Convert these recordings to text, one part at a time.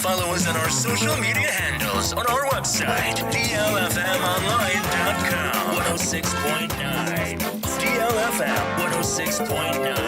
Follow us on our social media handles on our website, DLFMonline.com. 106.9. DLFM 106.9.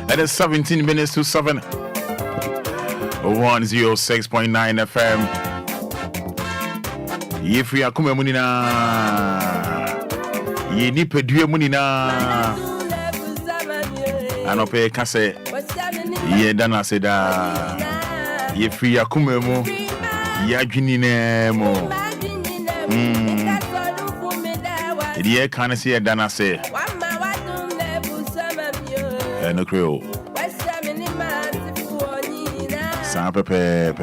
It is 17 minutes to 7. 106.9 FM. Yefri akume munina. Yeni pedue munina. Anope kase. Ye dana seda. Yefri akume mu. Yadwinine mu. Ye kanase ye dana se. No creole. San pepe.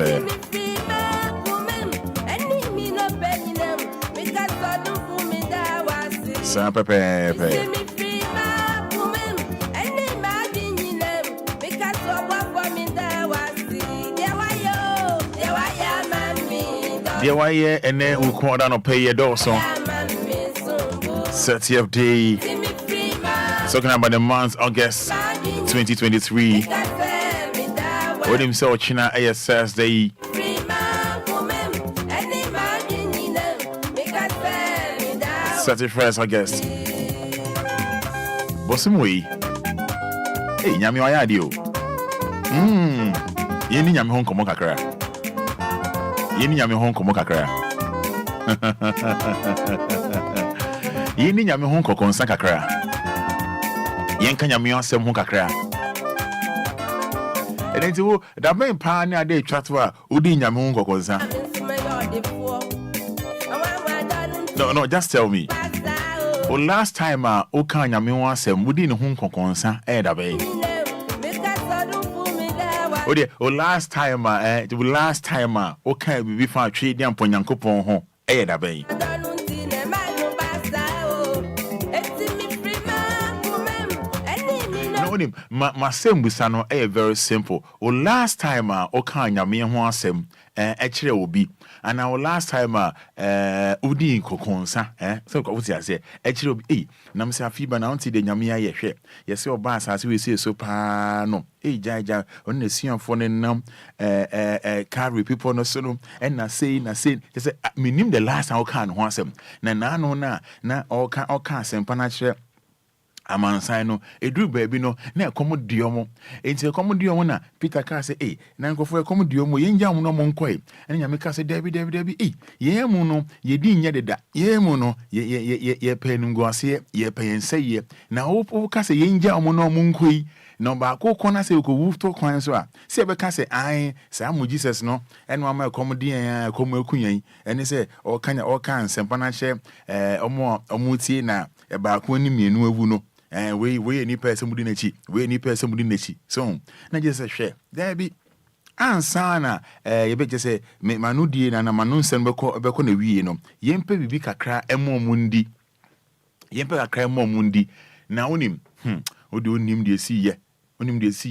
San pepe. Dear why and then we'll call down or pay your door song. 30th day. Talking about the month August 2023. What him say China ASS Day. 31st August. Bosimwe. Hey, nyami wa yadi o. Yeni nyami hon komo kakra. Yeni nyami hon komo kakra. Yeni nyami hon kokonsa kakra. Yenka nyami asem hon kakra. And then to that main pan a day chatwa udi nyami hon kokonsa. No, just tell me. Oh, last time oka nyami hon asem udi ni hon kokonsa da be. Oh, last time oka bibi fa twe dia ponyankopon ho da be. My same busano very simple. Last time oka nyame ho asem ekire obi and our last time udi kokonsa so ko wuti ase ekire obi na me say afiba na unti de nyame aye hwe ye say oba asase we say so pa no jaja on na sianfo ne nam carry people no so no and na say say minim the last time oka no ho asem na no na oka asem pa na kire amansan no eduru baabi no na ekomodio enti ekomodio na Peter ka say na nkofo ekomodio yenja mu no mo nkoi ene nyame ka say David ye mu no ye di nya deda ye mu no ye penungo ase ye penyense na wo ka say yenja mu no mo nkoi no ba ko kona say ko wufto kwan so a say be ka say ai say mu Jesus no ene wa ma ekomodio ekomakunyan ene say o kan sempa na hye omo tie na ba ko ni mienu awu no we ni person mudi nachi so na just share there be ansana ye be just say manu die na manu nsem beko na wie no yempe bibi kakra emomundi na onim odi onim de si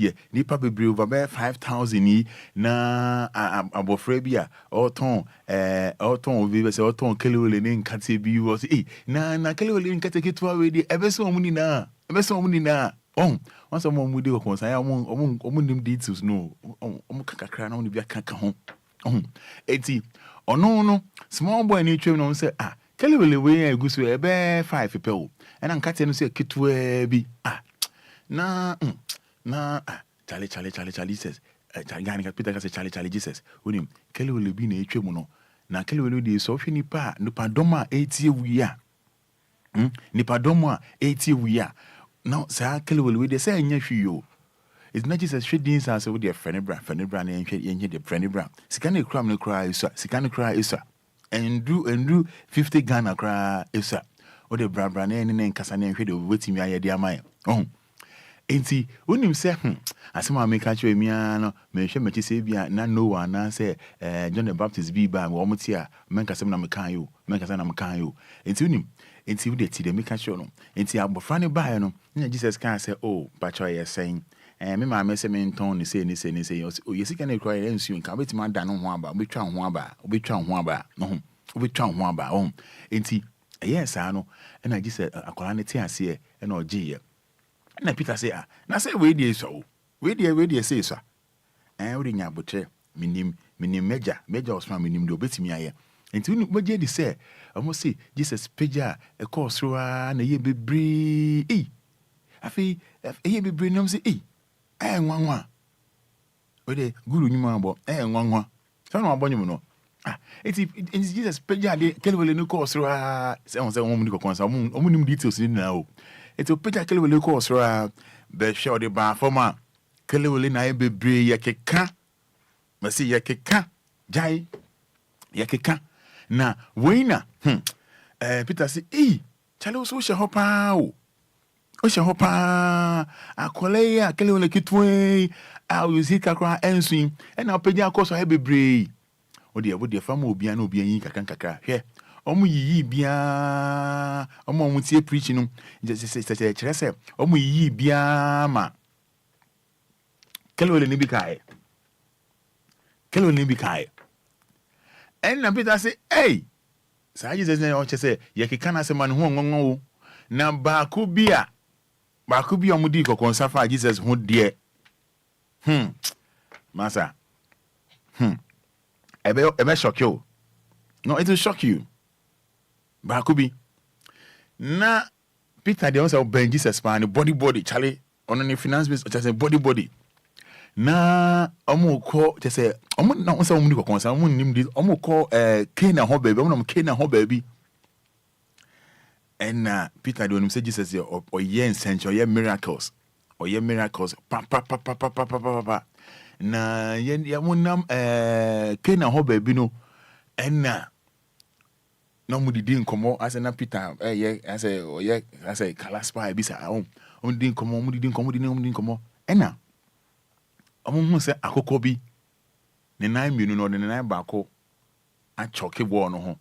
ye nipa bebre over 5,000 ni na abofra bi a oton obi be say oton kelewele ne nkate bi wo say na kelewele nkate ketwa we di ebeso omuni na once someone would do a concern, nim details no kakra na be a kaka home. Eti no small boy ni twem no say Kelly will we go so be 5 people and I'm cutting say kitwe bi na Charlie says Ghanaian Peter say Charlie Jesus unim Kelly will be na twem no na Kelly will dey so hwe nipa doma etie wuya nipa doma etie wuya now say Kelly will dey say anya hwe yo. It's not just a shadings as with their friend bra na enye the friend bra sika na kram no cry isa and do 50 Ghana cry isa o the bra na ene nkasa na enhwe de wetimi aye de amai enti wonim se asema make catch me no me hwe mechi se bia na no one na say John the Baptist bi ba wo mti a men kasa na mekan yo enti wonim enti wo de ti de make catch no enti abofra ne ba no na Jesus can say oh pacho ye saying me ma me se me nton ni say o yesika na ekwa ye nsu nka betima da no ho aba obetwa ho aba enti yes no na Jesus akola ne ti ase e na oje ye na Peter say na say we dey so we dey say so we nya botre minim meja osman minim de obetimi aye enti unu boje di say omo say Jesus peja e course ro na ye bebre afi ye bebre no say nwanwa we dey guru nyuma abo nwanwa so na abonye no eti Jesus peja de kelwele no course ro say on say omo ni kokonsa omo nim details ni na o eti peja kelwele course ro be show de ba forma kelwele na ye bebre ye keka masi ye keka jai ye keka na weina Peter say chale so she hopa o she hopa akole ya kele ole kitwe uzika kwa ensu e na opeja akoso he bebre o de fama Obia na Obia yin kakra hwe omu yiyi bia omu tie preach no se kire se omu yiyi bia ma kele ole ni bi kai en na Peter say sa Jesus na o che say ye keka na se man ho ngongo na ba ku bia omudi kokonsa fa Jesus ho de masa ebe shock you. No, it will shock you. Ba ku bi na Peter de on say ben Jesus pan body Charlie on the finance business just say body na omo ko just say omo na on say omudi kokonsa omo nim di omo ko Cana ho baby omo Cana ho baby. And Peter do say Jesus or yen century or miracles pa na yen ya munam Cana ho baby no and no mudi din komo as na Peter as a kalaspa bi sa on din komo mudi din komo ena omo hu say akoko bi ne nan mienu no ne nan ba ko a choke bo no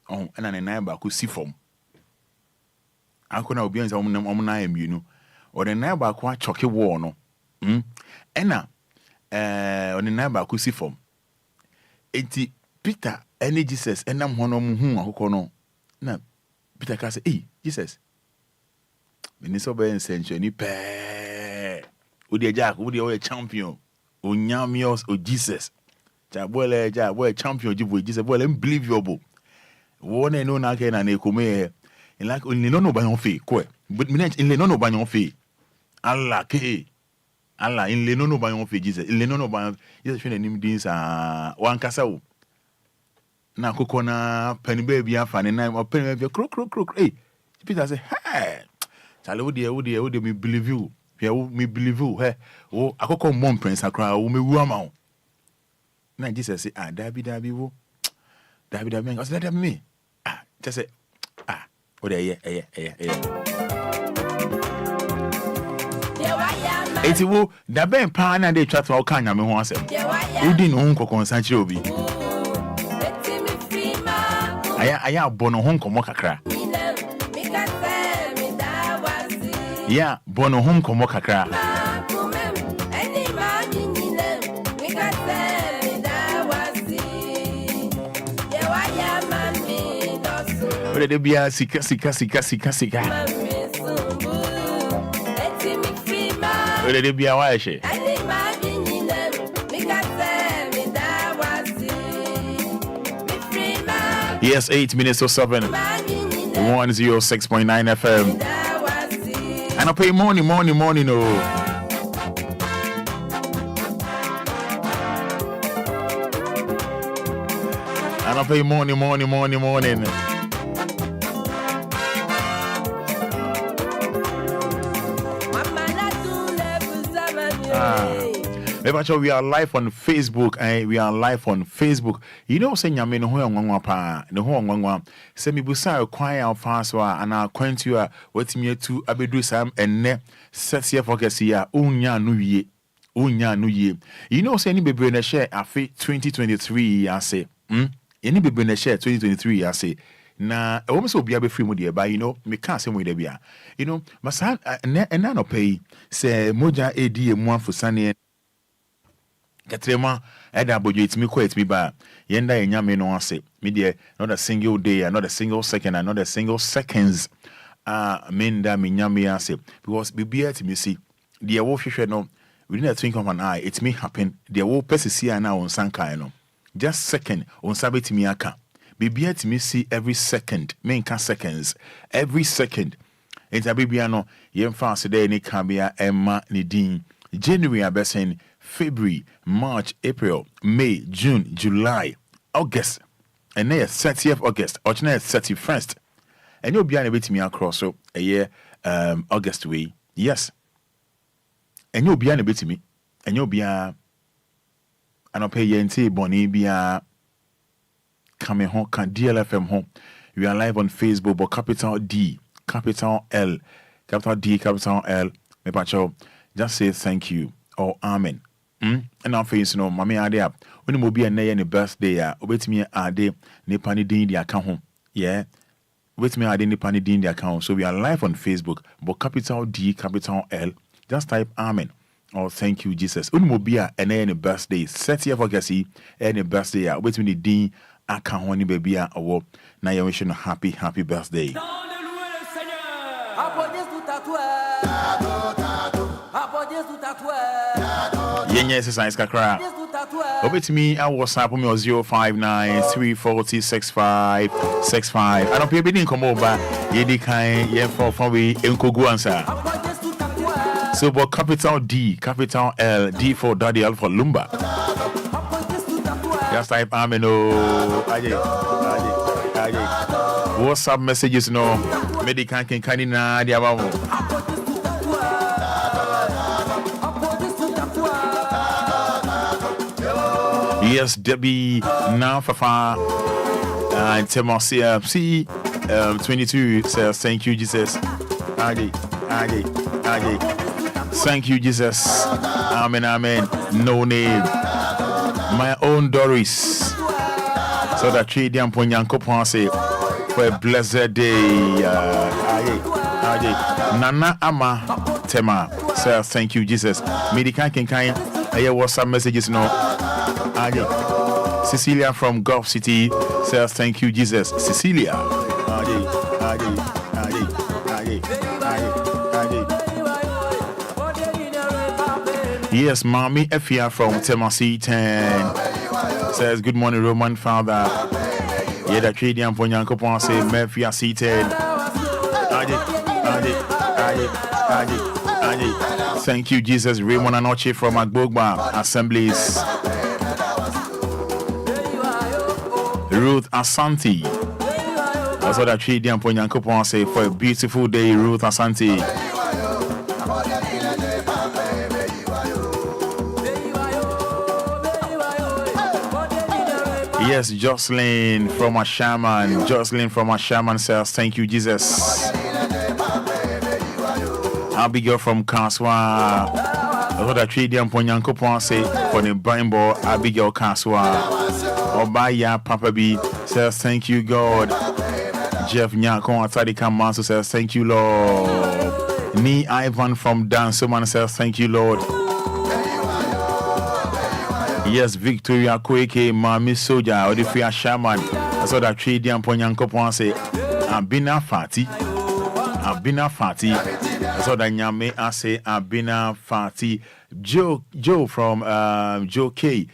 ho ena ne nan ba ko si fom akona Obia nza omo na amienu o de na ba ko a choke wo no ena o de na ba ko si fom enti Peter ene Jesus enam hono mu hu akoko no na Peter ka say Jesus meni so be ensencho ni pe o de jack o de o champion o nyamios o Jesus ja boy champion jibo Jesus boy let me believe you bo wona no na ke na ekome in like only no ba yon fe ko but me in le no ba yon fe Allah in le no ba yon fe Jesus in le no ba Jesus fe nim din sa wan kasa wo na kokko na pani baby afa ne na pani baby krok Peter say hey chale wo de me believe you me believe you wo akoko mom prince akra wo me wu ama na Jesus say dabi wo dabi me say dabi me just say o de eti wo da ben pa na de twatwa o kan nyame ho asem udi no nkokonsa kire obi aya bono ho nkomo kakra ya bono ho nkomo kakra Ode de bia sika Will it be a wife? Yes, 8 minutes or 7. 106.9 FM. And I pay money, no. And I pay money. We are live on Facebook, and we are live on Facebook. You know, saying Yamin who are pa, the whole send me busa choir fast and I'll quaint you what me to abedu sam and ne set here for Cassia, Unya New Year. You know, say any baby in a share afi 2023, I say, any baby in a share 2023, I say. Na almost will be able free media, but you know, me can't say with the you know, Massa and none pay say Moja AD and one for Sunny. Katrema, Eda Bojo, me quite me by Yenda and Yami no say, media, not a single day, not a single second, and not a single seconds. Menda me Yami say, because be to me see, the wolf should know within a twinkle of an eye, it's me happen, the wolf persist here now on Sankaino. Just second on Sabbath Miaka. Be to me see every second, main seconds, every second. It's a babyano, yem fast today, ni Kabia, Emma, Nidin, January, I best saying. February, March, April, May, June, July, August, and then 30th August, or 31st. And you'll be able to me across so a year, August way. Yes. And you'll be able to me, and you'll be and I'll pay you and say, Bonnie, be coming home, can DLFM home. We are live on Facebook, but capital D, capital L, capital D, capital L. Me pacho, just say thank you or amen. And now face no mommy ade up. When you be a nay any birthday, wait me a day nipani din the account. Yeah. Wait me a day nipani din the account. So we are live on Facebook, but capital D, capital L. Just type amen or thank you, Jesus. When you be a nay any birthday, set here for Cassie any birthday, wait me the din account when you baby a walk. Now you wish you a happy birthday. Yes, exercise kakra. Over to me, I was up me 059-340-6565. I don't pay bidding come over. Yedi kind, yeah, for we Enkogu answer. So, but capital D, capital L, D for Daddy, L for Lumba. Just type Ameno. WhatsApp messages, no. Medical can canina, the above. Yes, Debbie, now Fafa, and Temosia, C 22 says, thank you, Jesus. Adi. Thank you, Jesus. Amen. No name. My own Doris. So that trade and Ponyanko Ponce for a blessed day. Nana Ama Tema says, thank you, Jesus. Medican can kind. I hear WhatsApp messages, no. Cecilia from Gulf City says, thank you, Jesus. Cecilia. Yes, Mommy Efia from Temasi 10 says, good morning, Roman Father. Yeah, the Tradian Ponyanko say, Mefia C10. Thank you, Jesus. Raymond Anoche from Agbogba Assemblies. Ruth Asante. That's what I treat them for Yanko say for a beautiful day, Ruth Asante. Yes, Jocelyn from a shaman. Jocelyn from a shaman says, thank you, Jesus. Abigail from Kaswa. That's what I treat them for Yanko say for the Bible, Abigail Kaswa. Obia Papa B says, thank you, God. Jeff Nyako Atadika Manso says, thank you, Lord. Me Ivan from Dansoman says, thank you, Lord. Yes, Victoria Kweke, Mami Soja, Odifia Shaman. That's what I trade them for Yanko Ponce. Abina Fati. Abina Fati. So that nyame ase Abina Fati. Joe from Joe K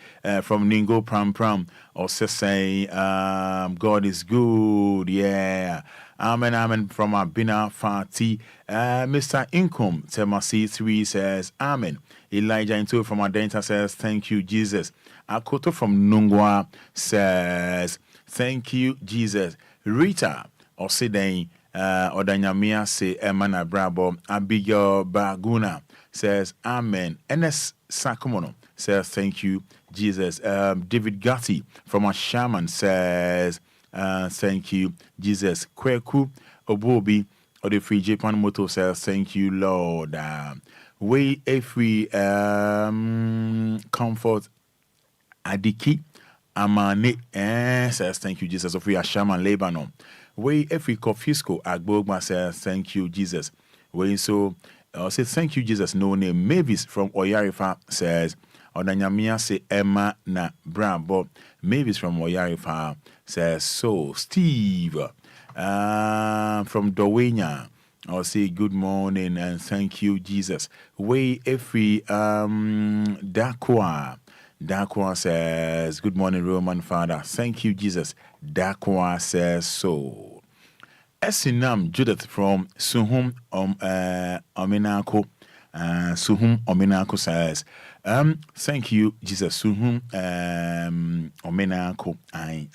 from Ningo Pram Pram also say God is good. Yeah. Amen from Abina Fati. Mr. Income Temasi 3 says Amen. Elijah into from Adenta says thank you Jesus. Akoto from Nungwa says thank you Jesus. Rita Osiden Odanyamia say Emana Brabo. Abigail Baguna says Amen. NS Sakumono says thank you Jesus. David Gatti from Ashaman says thank you Jesus. Kweku Obobi or the Free Japan Moto says thank you Lord. We free comfort Adiki Amane says thank you Jesus. Of we are Shaman Lebanon. We free Kofisco Agbogma says thank you Jesus. We so say thank you Jesus. No name Mavis from Oyarifa says Odanyamia say Emma na Brabo. Mavis from Oyarifa says so. Steve from Dowenya I'll say good morning and thank you Jesus. We free Dakwa says good morning Roman Father. Thank you Jesus. Dakwa says so. Esinam Judith from Suhum Omenako. Suhum Omenako says thank you Jesus. Suhum Omenako I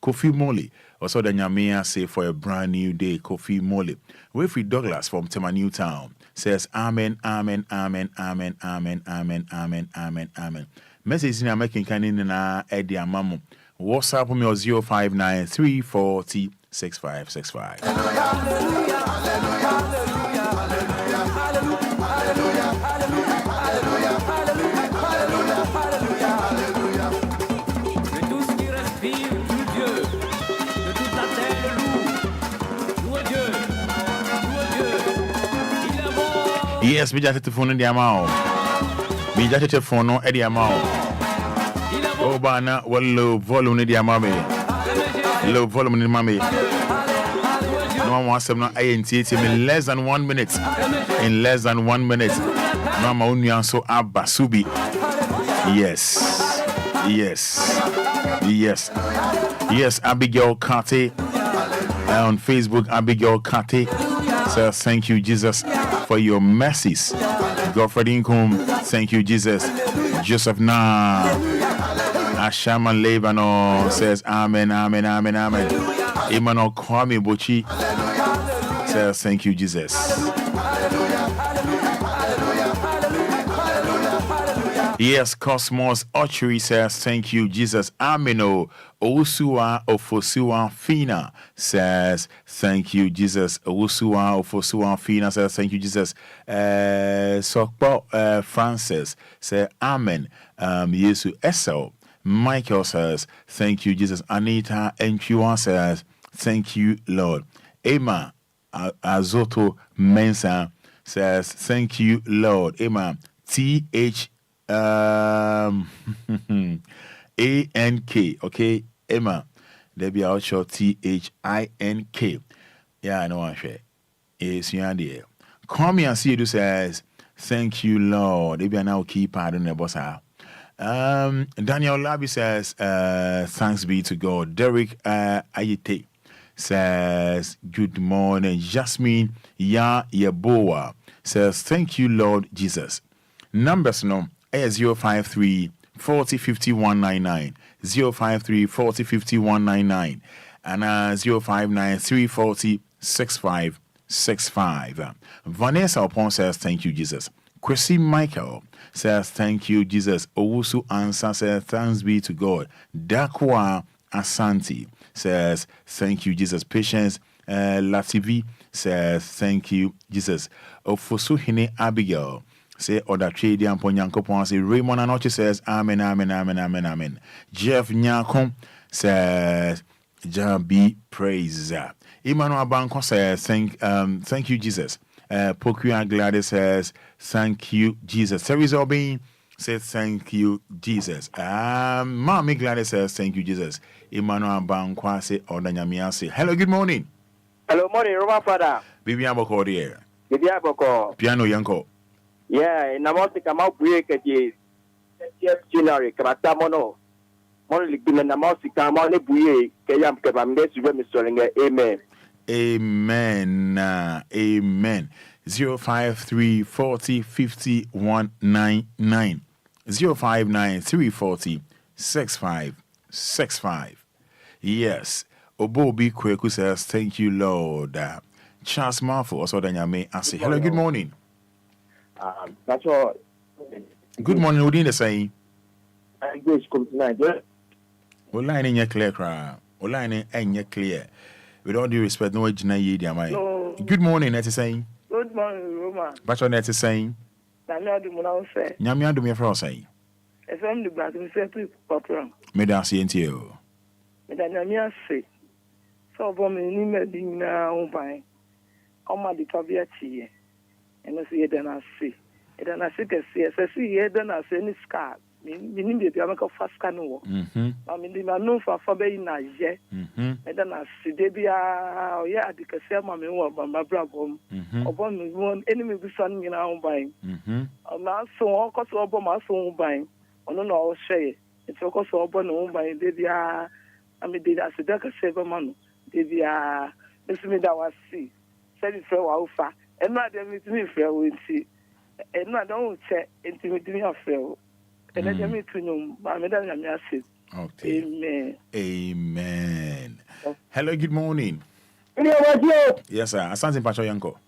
Kofi Mole also the Nyamea say for a brand new day. Kofi Mole Wilfred Douglas from Tema Newtown says amen amen amen amen amen amen amen amen amen. Message in American canin na Eddie Amamu. WhatsApp me 059 340 6565. Yes, we just phone in the amount. We just phone no Eddie amount. Oh, bana, well, low volume in the amount. Low volume in the mammy. No one wants them not INT in less than 1 minute. In less than 1 minute. No one only so Abasubi. Yes. Abigail Kate on Facebook. Abigail Kate says thank you Jesus for your mercies. Godfrey Income, thank you Jesus. Joseph Na Ashaman Lebanon says amen amen amen amen. Emmanuel Kwame Bochi says thank you Jesus. Yes, Cosmos Archery says thank you Jesus. Amino Osua Ofosua Fina says thank you Jesus. Osua Ofosua Fina says thank you Jesus. Sokpo Francis says amen. Yesu Esau Michael says thank you Jesus. Anita Enquiries says thank you Lord. Emma Azoto Mensa says thank you Lord. Emma TH ANK, okay, Emma. There be out short THINK. Yeah, I know I share. It's your idea. Come and see you says, thank you, Lord. They be now keep pardon the boss. Daniel Labi says, thanks be to God. Derek Ayete says, good morning. Jasmine Yeboa says, thank you, Lord Jesus. Numbers no. 053 40 50 199 053 40 50 199 and 059 340 6565. Vanessa Upon says thank you Jesus. Chrissy Michael says thank you Jesus. Owusu Ansa says thanks be to God. Dakwa Asante says thank you Jesus. Patience Lativi says thank you Jesus. Ofosu Hine Abigail say other trade and Ponyankopon say Raymond Anoche says amen amen amen amen amen. Jeff Nyakom says Jah be praised. Emmanuel Banko says thank you Jesus. Pokuya Gladys says thank you Jesus. Teresa Obin Say thank you, Jesus. Mommy Gladys says thank you, Jesus. Emmanuel Bankwase Odanyamiase. Hello, good morning. Hello, morning, Roma Fada. Bibi Aboko there. Bibi Aboko. Piano Yanko. Yeah, Namosi Kama break at the January, Kamata Mono. Monly Bin Namosi Kama Buye, Kayam Kabam, Mr. Amen. Amen. Amen. 053 40 50 199. 059 340 6565. Yes. Obobi Kweku says, thank you, Lord. Charles Marfo also Danyame. I say, hello, good morning. That's all. Good morning, Udin the saying. I wish come tonight. Oline in your clear cry. Oline in your clear. With all due respect, no age na ye, dear my. Good morning, that is saying. Good morning, Roma. But on that is saying. Namia do muna say. Namia do me for say. FM the brand we say to popra. Me da see ntio. Me da namia say. So bo me ni me di na o ban. O ma di tobia tie. Eno se ye da na say. E da na say ke say. Se see ye da na say ni scar. Me ni be bia make fast scar no wo. Ma me di ma no fa be na je. E da na say de bia o ye adikase ma me wo ba bra bom. Obo me won enemy bi so ni na o ban. Ma so o ko so obo ma so o ban. Ono na o hye. It's o ko so obo na o ban de bia ami de asida ka se ba ma no. De bia esimi da wa si. Se di fe wa ufa. Eno ade mi ti mi fe wo nti. Eno ade o che nti mi ti mi afe wo. Eno ade mi tu nyum ba me da nyame ase. Okay. Amen. Amen. Hello, good morning. Yes, sir. Asante Pacho Yanko.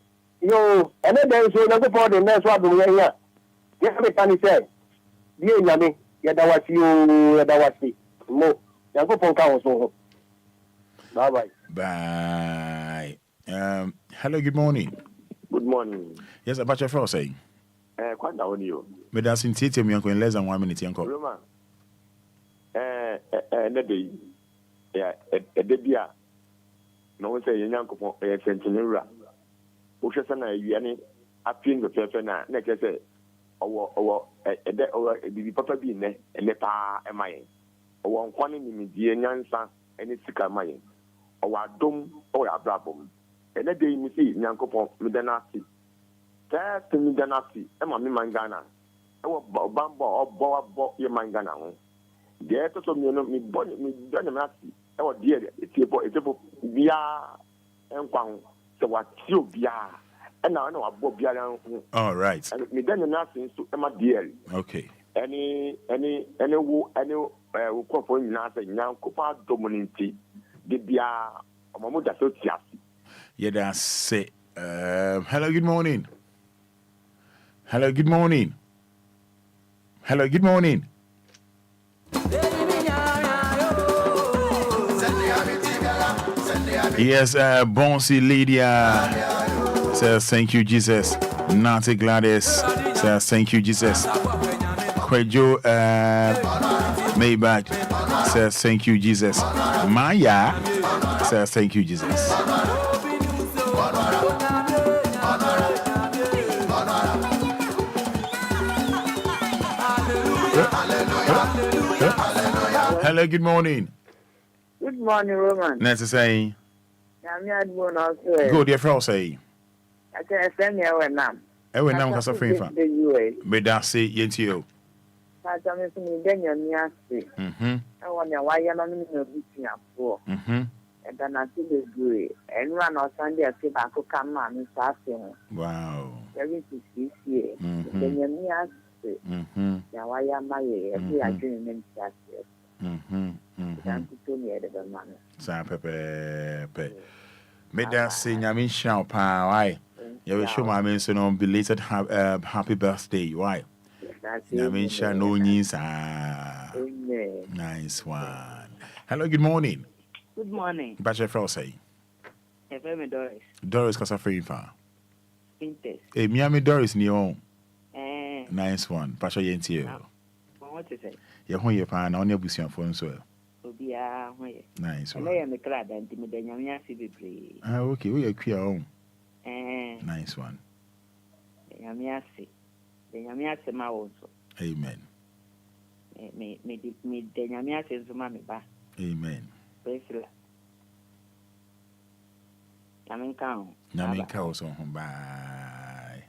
Yo, and then there is another part in there, so I'm here. Yes, me can say. Dear Yami, Yadawasi. Mo, Yanko Ponka was bye bye. Bye. Hello, good morning. Good morning. Yes, about your first saying. Quite down you. Me da sin tete mi yanko in less than 1 minute yanko. Roma. Day. Yeah, a debia. No one say Yanko Centenura. Ushasana, Yanni, a pin the Pefana, next say, or Papa Bean, and the pa am I. Or one quantity in the Yansa, and it's sick of mine. Or a dome or a brabum. And that day you see Yanko Midanasi. That's the Midanasi, and my Mangana. Or Bamba or Boa your Mangana. There to some me bonnet me Donamasi. Oh dear, it's a Bia and Quang. So what you Bia. And now I know about Bia. All right. And me then nothing to Emma dear. Okay. Any who call for Nasa Yankopa Dominanti. The Bia Mamuda Sotias. Yeah, that's it. Hello, good morning. Hello, good morning. Hello, good morning. Yes, Bonsi Lydia says thank you, Jesus. Nati Gladys says thank you, Jesus. Kwejo Maybach says thank you, Jesus. Maya says thank you, Jesus. Hello, good morning. Good morning, Roman. Nice to say. Go, dear friend, say. I can send you a name. Ewe nam kasa free fa. Me da say yentio. I tell me to then your near see. I want your why you're not in your beating up for. And then I see the gray. And run on Sunday, I see back to come on and start saying, wow. Very to see here. Then your near see. Now I am my every agreement that year. Thank you to me the man. Sa pepe. Me da say nyamin sha pa why. You will show my men so no belated happy birthday, why? Nyamin sha no news. Nice one. Hello, good morning. Good morning. Bachelor Frau say. FM Doris. Doris kasa free fa. Pintes. Miami Doris ni on. Nice one. Pasha Yentio. What is it? Your home, your pan, on your bush, phone, so. Obia, Nice one. I am the crowd and Timidania Sibi. Okay, we are queer home. Nice one. Yamiasi. The Yamiasi also. Amen. Me de nyame asensuma me ba. Amen. Praise the Lord. Nyame ka o so ho bye.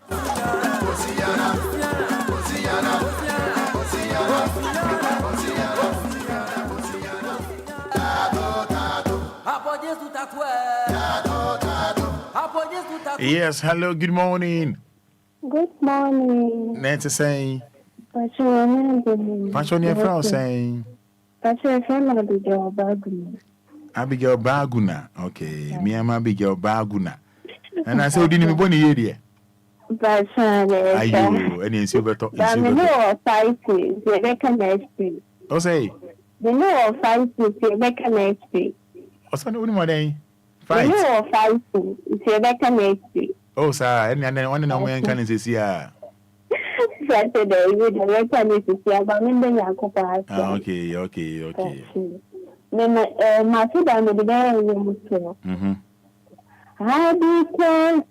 Yes, hello, good morning. Good morning. Nancy saying. Passion your friend saying. Passion Abigail Baguna. Abigail Baguna. Okay, me am Abigail Baguna. And I said, didn't me born here. Passion. Are you? And in silver top. I'm the new 5 weeks. The next week. Oh, say. The new 5 weeks. The next week. What's on the more day? The new 5 weeks. The next week. Oh, sir, and then one and only can is here. Saturday, we the record is here, but in the Yakopa. Okay. Then my food and the day you must. I because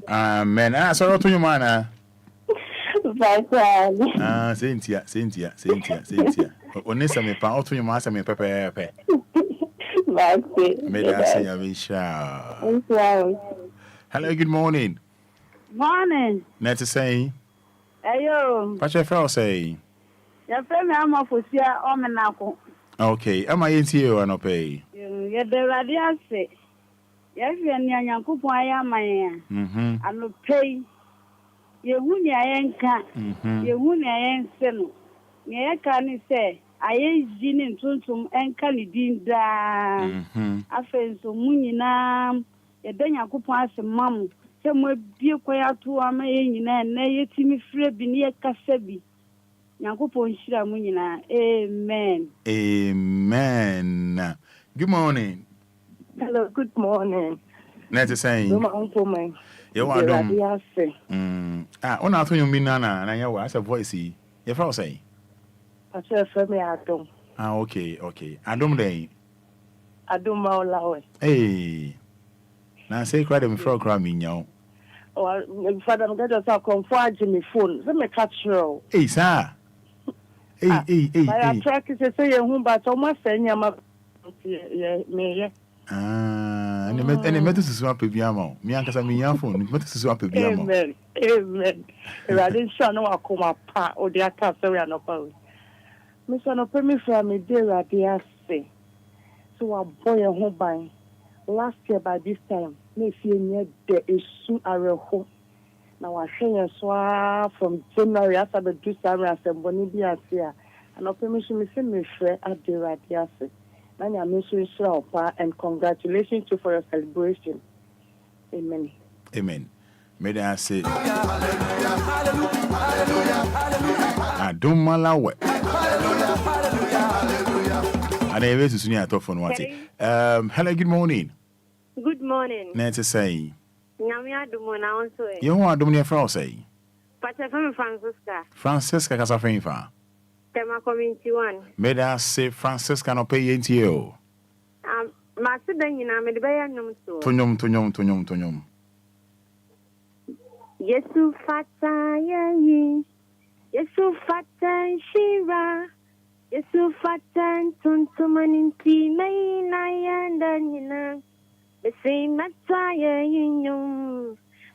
Amen. Ah, so what to your man? Cynthia. Onisa me pa otu your master me pepe. May I say I wish. Hello, good morning. Morning. Net saying. Ayo. What your fellow say? Your friend I'm off with you omenako. Okay, am I into you and pay? You the radio say. Yes, and Yankupon I am my I no pay. You win your anchor. You win your answer. Ye can say, I ain't gin in Tuntum and Canidin da. I feel so munina. You then Yankupon as a mum. Somewhere be quiet to a man and nay, Timmy Free be near Cassabi. Yankupon Shira Munina. Amen. Amen. Good morning. Hello, good morning. Net saying. You are done. On our phone, you Nana, and I know as a voice. Your fellow say. I said, for me, I don't. Okay. I don't day. I don't allow it. Hey. Now say, cry them for cramming, yo. Oh, Fada, I'm going to come for Jimmy phone. Let me catch you. Hey, sir. Hey. I track is a say, but almost saying, me. And the methods is swap of Yamo. Me and Casamian phone, methods is swap of Yamo. Amen. I didn't show no akoma pa or the attack, sorry, I know. Miss Anope from me, dear, I say. So a boy a home by last year by this time, may feel near there is soon a real. Now I say a swap from January after the two summer as a bonibia here. And a permission me send me share at the radiasi. And I'm missing and congratulations to for your celebration. Amen. May I say, I don't malawe. And I was to talk for one thing. Hello, good morning. Good morning. Nancy say, You want to do me a friend say? But I'm Francisca Casafenfa. Tema community one. May I say, Francisca no pay into you? Master Daniel, I'm the Bayanum. Tonyum. Yesu fata yayi. Yesu fata shira. Yesu fata tuntumaninti na yanda nina. Bese mata yayi.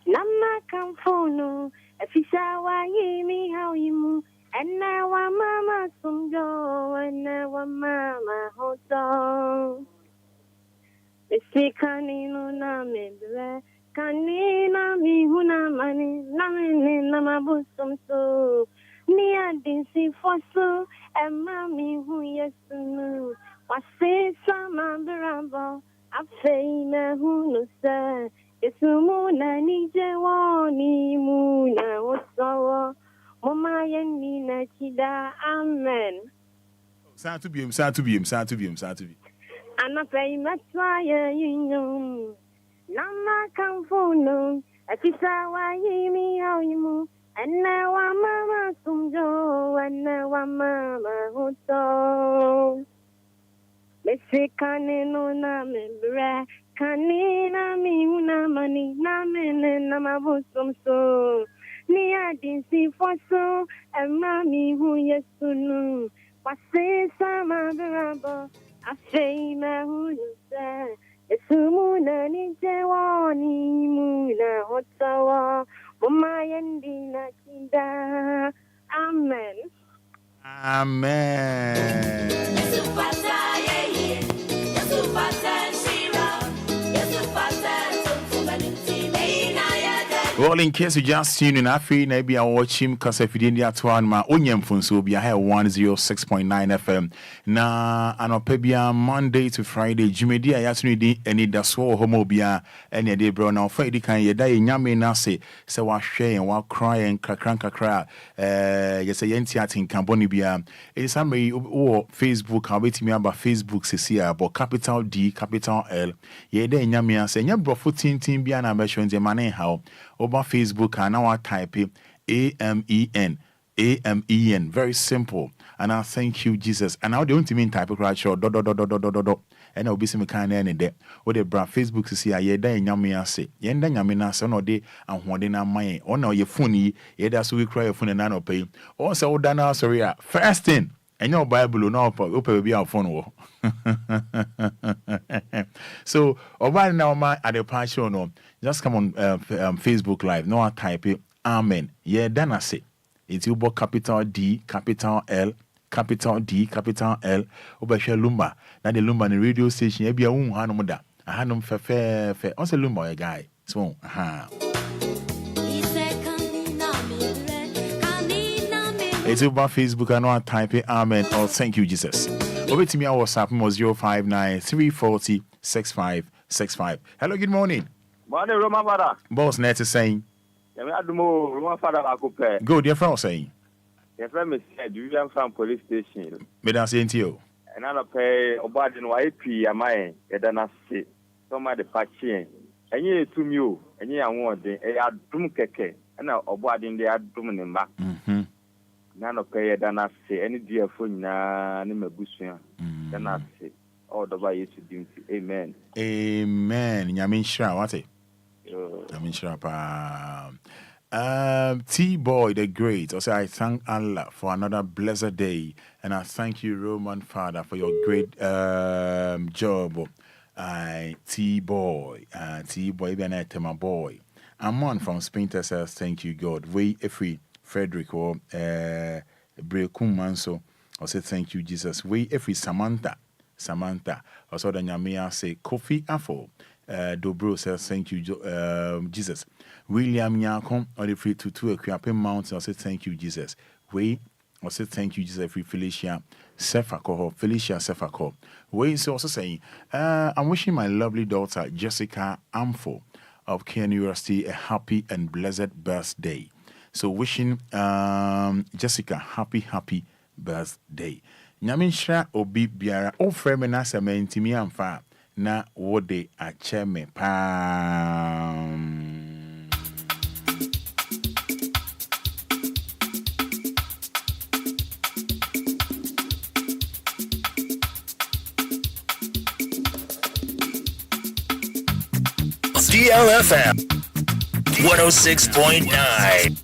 Nama kamfono. Efisa wa yimi how yimu. And now I'm mama sumjo, and now I'm mama hoto. The sikanino na medre, kanina mi huna mani, namini namabusum so. Nia dinsi fosu, and mami hu yesunu. Wase sama bravo, afei na hunu sa. Esumuna nije woni muna osawo. Mama yeni na chida, amen. Sa to be. Anapay matwaya yinyo. Nama kamfono, akisawa yimi awimu. Anawa mama sumjo, anawa mama hoto. Mesekane no na membra, kanina mi una mani, na mene na mabusum so. Ni adinsi foso, mami hu yesunu. Wase sama brabo, afei ma hu yusa. Esumuna ni jewani muna hotawa. Mama yendi na kinda. Amen. Amen. Well, in case you just tuned in, I feel maybe I watch him because if you didn't get to one, my onion phone so be I have 106.9 FM. Na anopebia Monday to Friday, Jumedi, I asked me the Anidaso Wɔhɔ Obia, and a day, bro. Now, Friday can you die in Yami Nase, so I share and walk cry and crack. Yes, a yentiat in Cambonibia. It is somebody or Facebook, I'll wait me about Facebook, Cecilia, about capital D, capital L. Ye day in Yami, say, yeah, bro, 14 team Biana mentions the money how. Over Facebook, and now I type it AMEN. Very simple. And I thank you, Jesus. And now the only mean type it right short. And I'll be some kind of any day. What the brand Facebook to see a year day in Yamia say. Yenda Yamina son or day and one day na my or no your phone, ye that's we cry your phone and nano pay. Also, Dana, sorry, first thing. And your Bible no open be our phone. So, over now, my at the passion, no, just come on Facebook Live. No, I type it. Amen. Yeah, then I say it's your capital D, capital L, capital D, capital L. Over here, Lumba. Now the Lumba the radio station. Maybe I won't have no da. I had no fair. Also, Lumba a guy. So, It's about Facebook. I know I type it. Amen. Or thank you, Jesus. Over to me, our WhatsApp was 059 340 6565. Hello, good morning. Morning, Roma Fada. Boss Net is saying. Roma Fada Akupe. Good, your friend saying. Your friend said, you are from police station. Medan saying to you. And I pay Obia in YP, am I? Edana say, somebody patching. And you to you, and you are one day, a doom keke, and now Obia in the doom back. None of pay than I say any dear phone na name a bushia. Then I say all the way to do. Amen. Amen. Yamin Shra, what it? Yamin Shra. T-Boy the Great. Also, I thank Allah for another blessed day, and I thank you, Roman Father, for your great job. T-Boy, even my boy. Amon from Spinter says, thank you, God. We every. Frederick or Brekum Manso, I say thank you, Jesus. We every Samantha, also the Nyamia say Kofi Afo, Dobro says thank you, Jesus. William Yakom or the free to Equiapin Mountain, I say thank you, Jesus. We I say thank you, Jesus. Free Felicia Sefako. We is also saying, I'm wishing my lovely daughter Jessica Amfo of Ken University a happy and blessed birthday. So wishing Jessica happy birthday. Nyamenshra obi biara o frame na samantimi amfa na wode acheme pam. DLFM 106.9.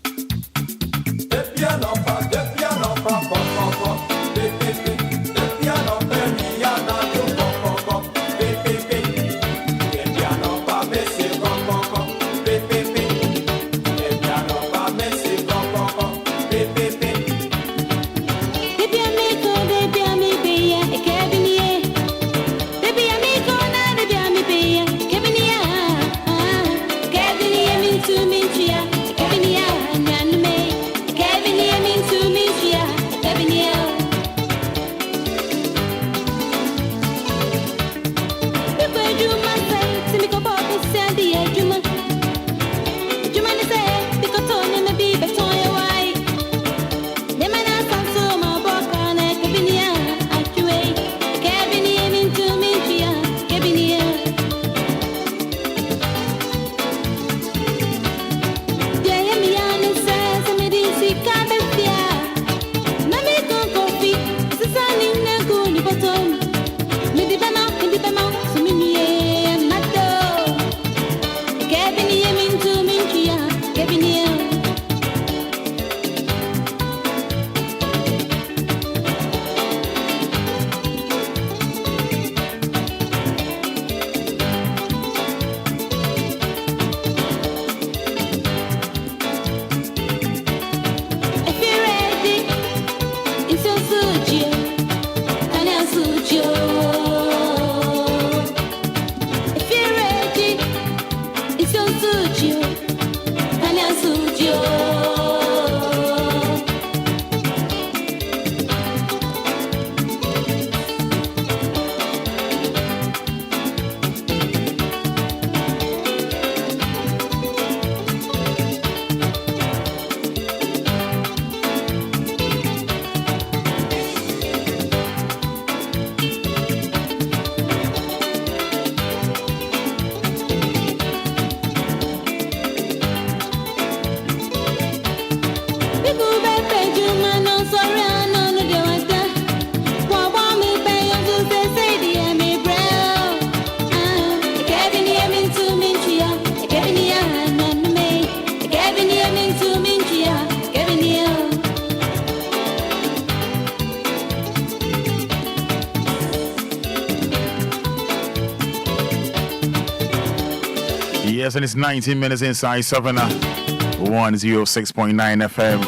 Yes, and it's 19 minutes inside 7 106.9 FM.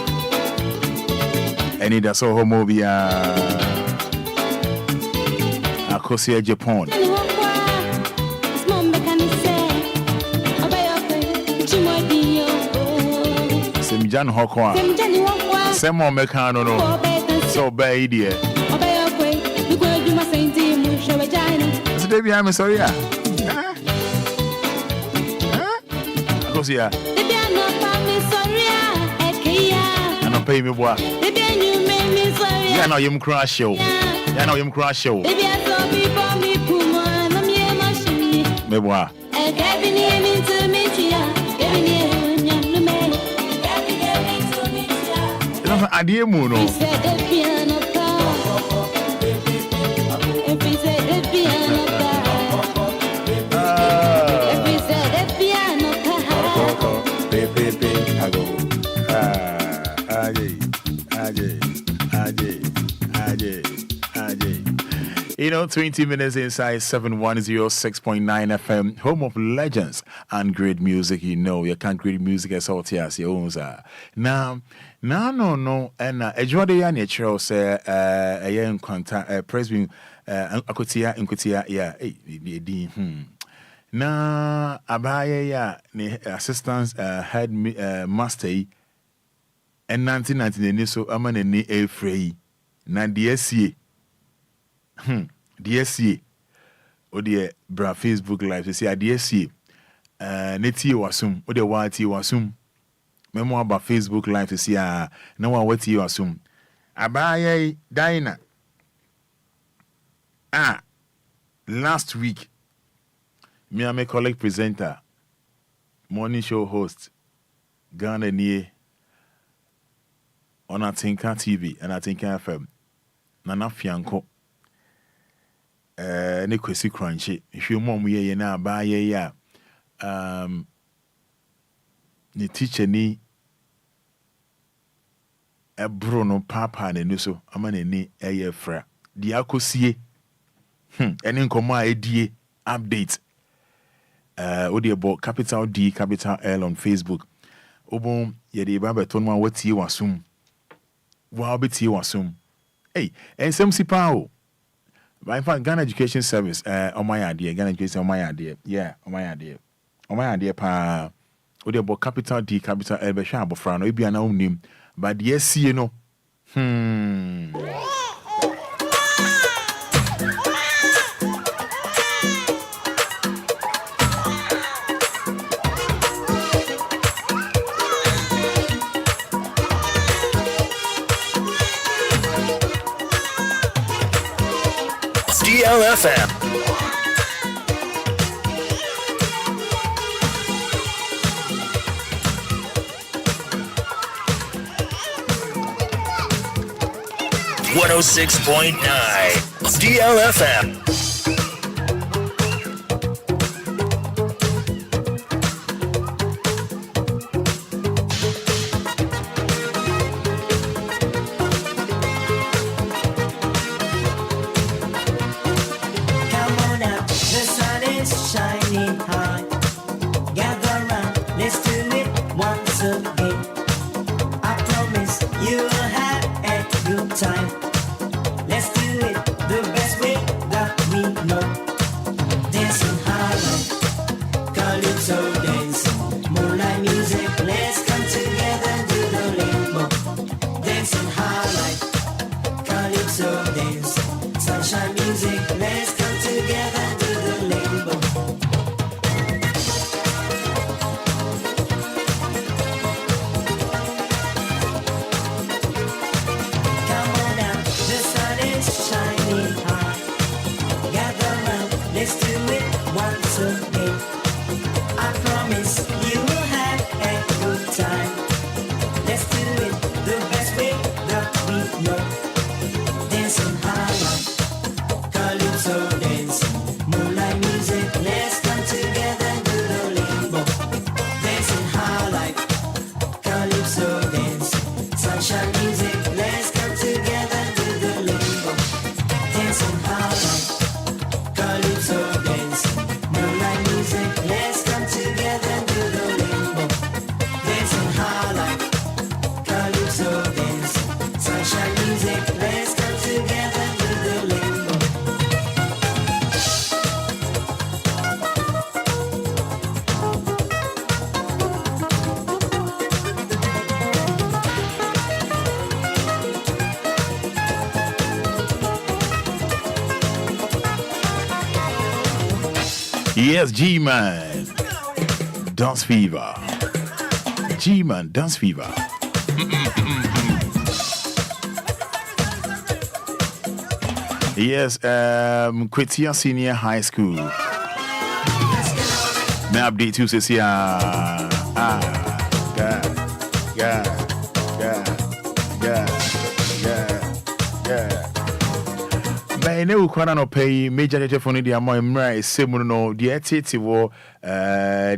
Anidaso Wɔhɔ Obia Akosia Japan. Semjan Hokwa. Semo Mekano no. So bad idea. So Debbie, I'm sorry. Akosia. I don't pay me what. Yeah, now you crash show. Yeah, now you crash show. Me what? Adie mu no. You know, 20 minutes inside 7106.9 FM, home of legends and great music. You know, you can't great music as all tears your own. Now, no, and Edward Natural say, a young contact, President Akotia, yeah, na abaya ya ne assistance head master and 1990 so amane ni efrei na DSC DSC o de bra Facebook live say DSC neti wasum o de wati wasum memo aba Facebook live say na wa wati wasum abaya dina last week me and my colleague presenter, morning show host, Ghanaian on Atinka TV and Atinka FM. Nana Fianco. Ne kwesi crunchy. If you mom ye na ba ye ya. Ni teacher ni Bruno papa ne nuso amane ni eye fra. Di akosie. Eni nkoma edie update. About capital D, capital L on Facebook. Obon yedi baba tonwa wati wasum. Wa beti wasum. Hey, and some sipao. But in fact, Ghana Education Service, on my idea, Ghana Education on my idea. Yeah, on my idea. On my idea pa about capital D, capital L be sha abofra no Obia na unim. But yes, you know. DLFM. .9 DLFM. Let's come together. Yes, G-Man. Dance Fever. G-Man, Dance Fever. Yes, Kritia Senior High School. May I update you, say, May no quana pay major telephone the amount of similar the atiti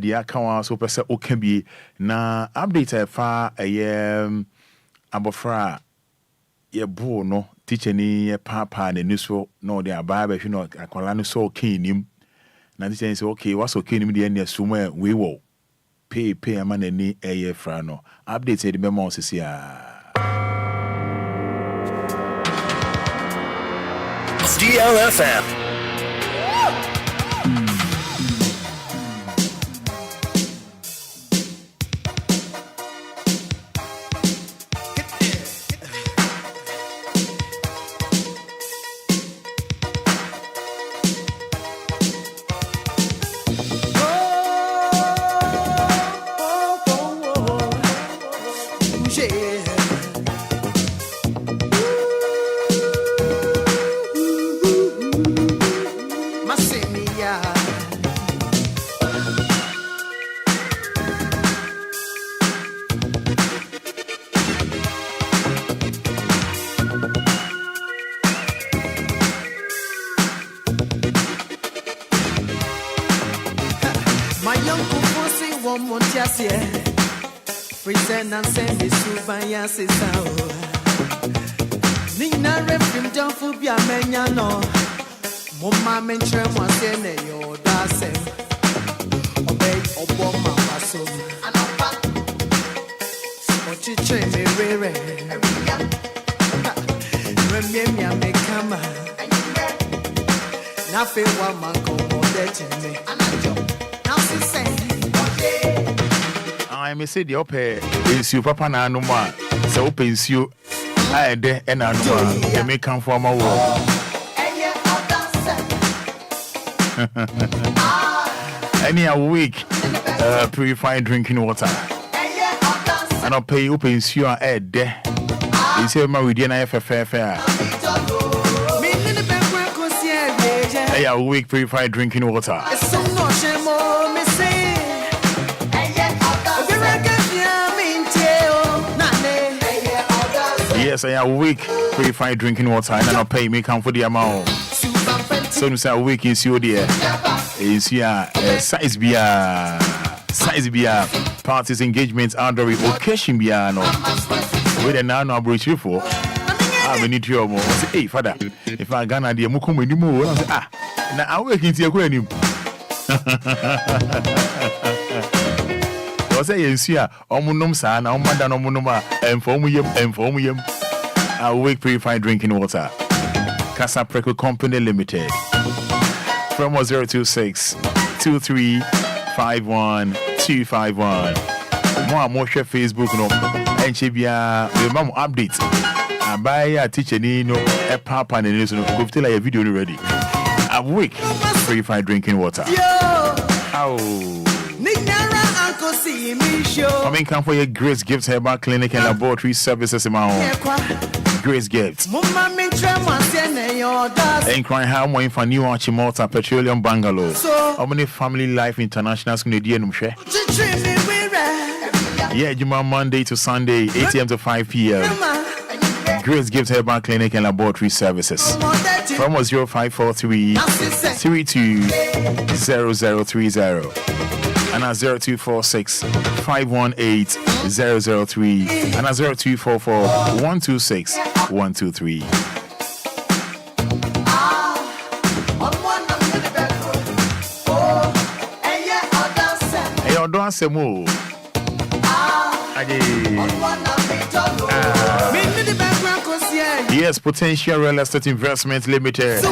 the account so person can be na update far a abofra ye bo no teacher ni papa ne nuso no the ababa you know akwala no so kinim na teacher say okay what's okay nim the end somewhere we will pay man ni e fra no update the memo sisi DLFM. Present and send this to my sister. Nina refim down for Obia Menyano. Mama mention was in your dancing. Obey Obama Maso. What you train me, Rere? Remember me, come. Now, feel one man come on, me. Now, she say. I may say the opera is you, Papa Nanuma. So opens you. I de and Anuma. They may come from my world. Any a week, purified drinking water. And I'll pay opens you are head. You say, my with fair. A week purified drinking water. Yes, I have a week purified drinking water, and I'll pay me come for the amount. So you say a week is your dear. Is here size beer parties, engagements, outdoor occasion beer. No, with a now bridge for. I need your more. Say, hey, Fada, if I Ghana the Mukum anymore, now I'm working to your queen. I say, yes, here, Omunum San, Omanda Nomunuma, and for me. Our week purified drinking water. Casa Preco Company Limited. From 026 2351 251. More share Facebook no. And Chibia, the mom update. I buy a teacher Nino, a papa and a go tell a video already. A week purified drinking water. How? Come in, come for your Grace Gifts Herbal Clinic and Laboratory Services in my home. Grace Gifts. Enquiries how more for New Archimota Petroleum Bungalow. How many Family Life International School share? Yeah, Juma Monday to Sunday, 8 a.m. to 5 p.m. Grace Gifts Herbal Clinic and Laboratory Services. From 0543 320030 and 0246 518 003 and 0244 126 123. Hey, I don't say more. Yes, Potential Real Estate Investment Limited.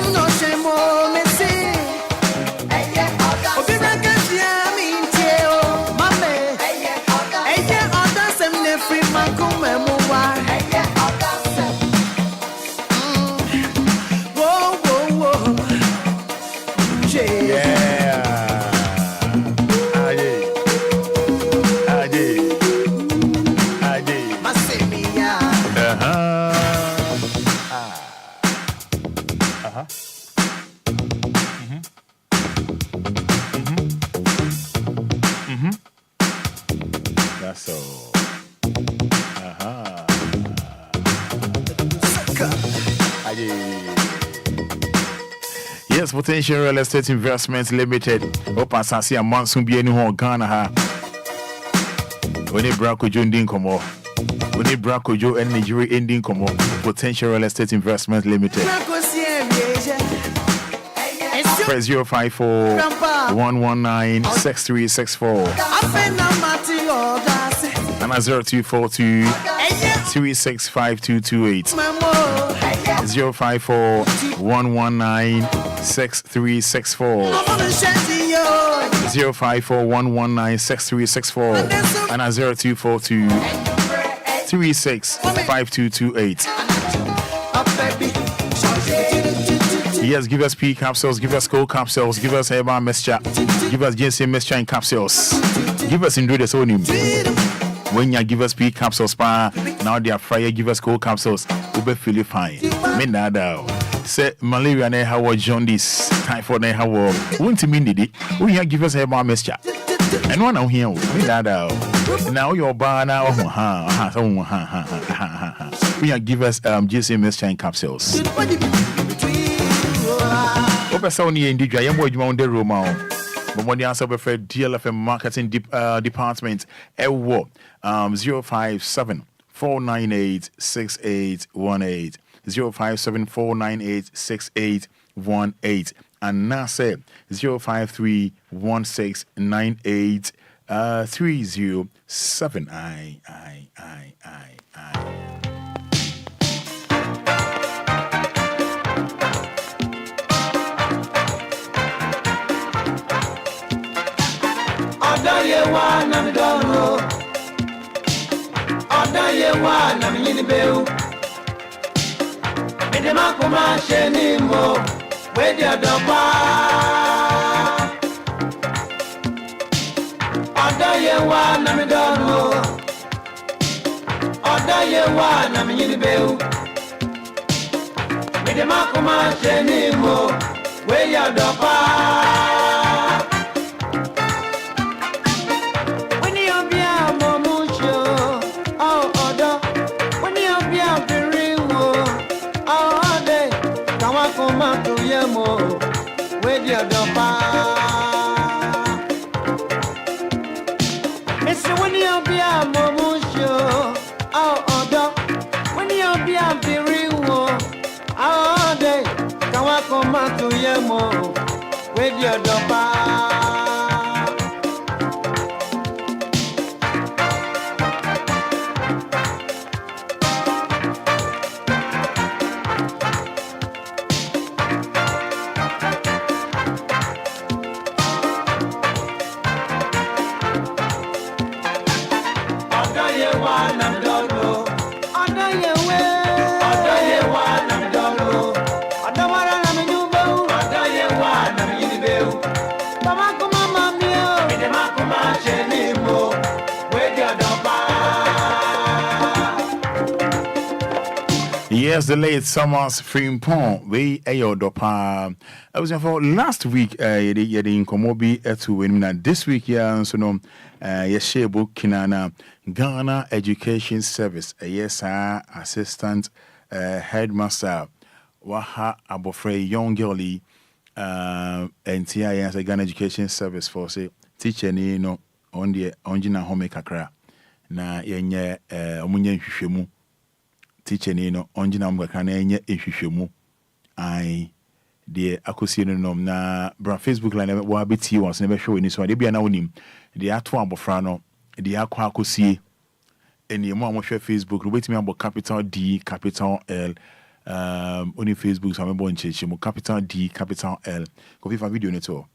That's all. Yes, Potential Real Estate Investments Limited. Open Sasi a monsoon be anyone Ghana ha. When it Braco Joe ending come off. When it Braco Joe and Nigeria ending come off. Potential Real Estate Investments Limited. Press 054 119 6364 and 0242 365228 054 119 6364 054 119 6364 and 0242 365228. Yes, give us P capsules, give us cold capsules, give us herbal mixture, give us ginseng mixture in capsules, give us ingredients on him. When you give us P capsules, now they are fire, give us cold capsules, we'll be feeling fine. Me nada. Say malaria ne how jaundice, typhoid ne how won't mean it. We give us herbal mixture. And one out here, me nada. Now your bar now, we give us ginseng mixture in capsules. Opesoni indeed, I am what you want the room. But when the answer for DLFM marketing department, 057 498 6818 057 498 6818 and NASA 053 1698 307. Yes, the late Summers Frimpong, we ayodopa. I was for last week, in Komobi to win this week, so no, Yeshebo Kinana, Ghana Education Service, yes, assistant headmaster, Waha Abofre, young girlie, and TIS, a Ghana Education Service for say, teacher, no, on the Onjina Home Kakra, na yenye, Omunye Shemu. Teacher no onjina mgakana enye ehwehwemu ai de akosi no nom na bra Facebook line wa beti won se be hwe ni so de bia na wonim de ato abofra no de akwa akosi eni mo amhwe Facebook no betimi abo capital D capital L oni Facebook so amebo nchechi mo capital D capital L ko fifa video ne to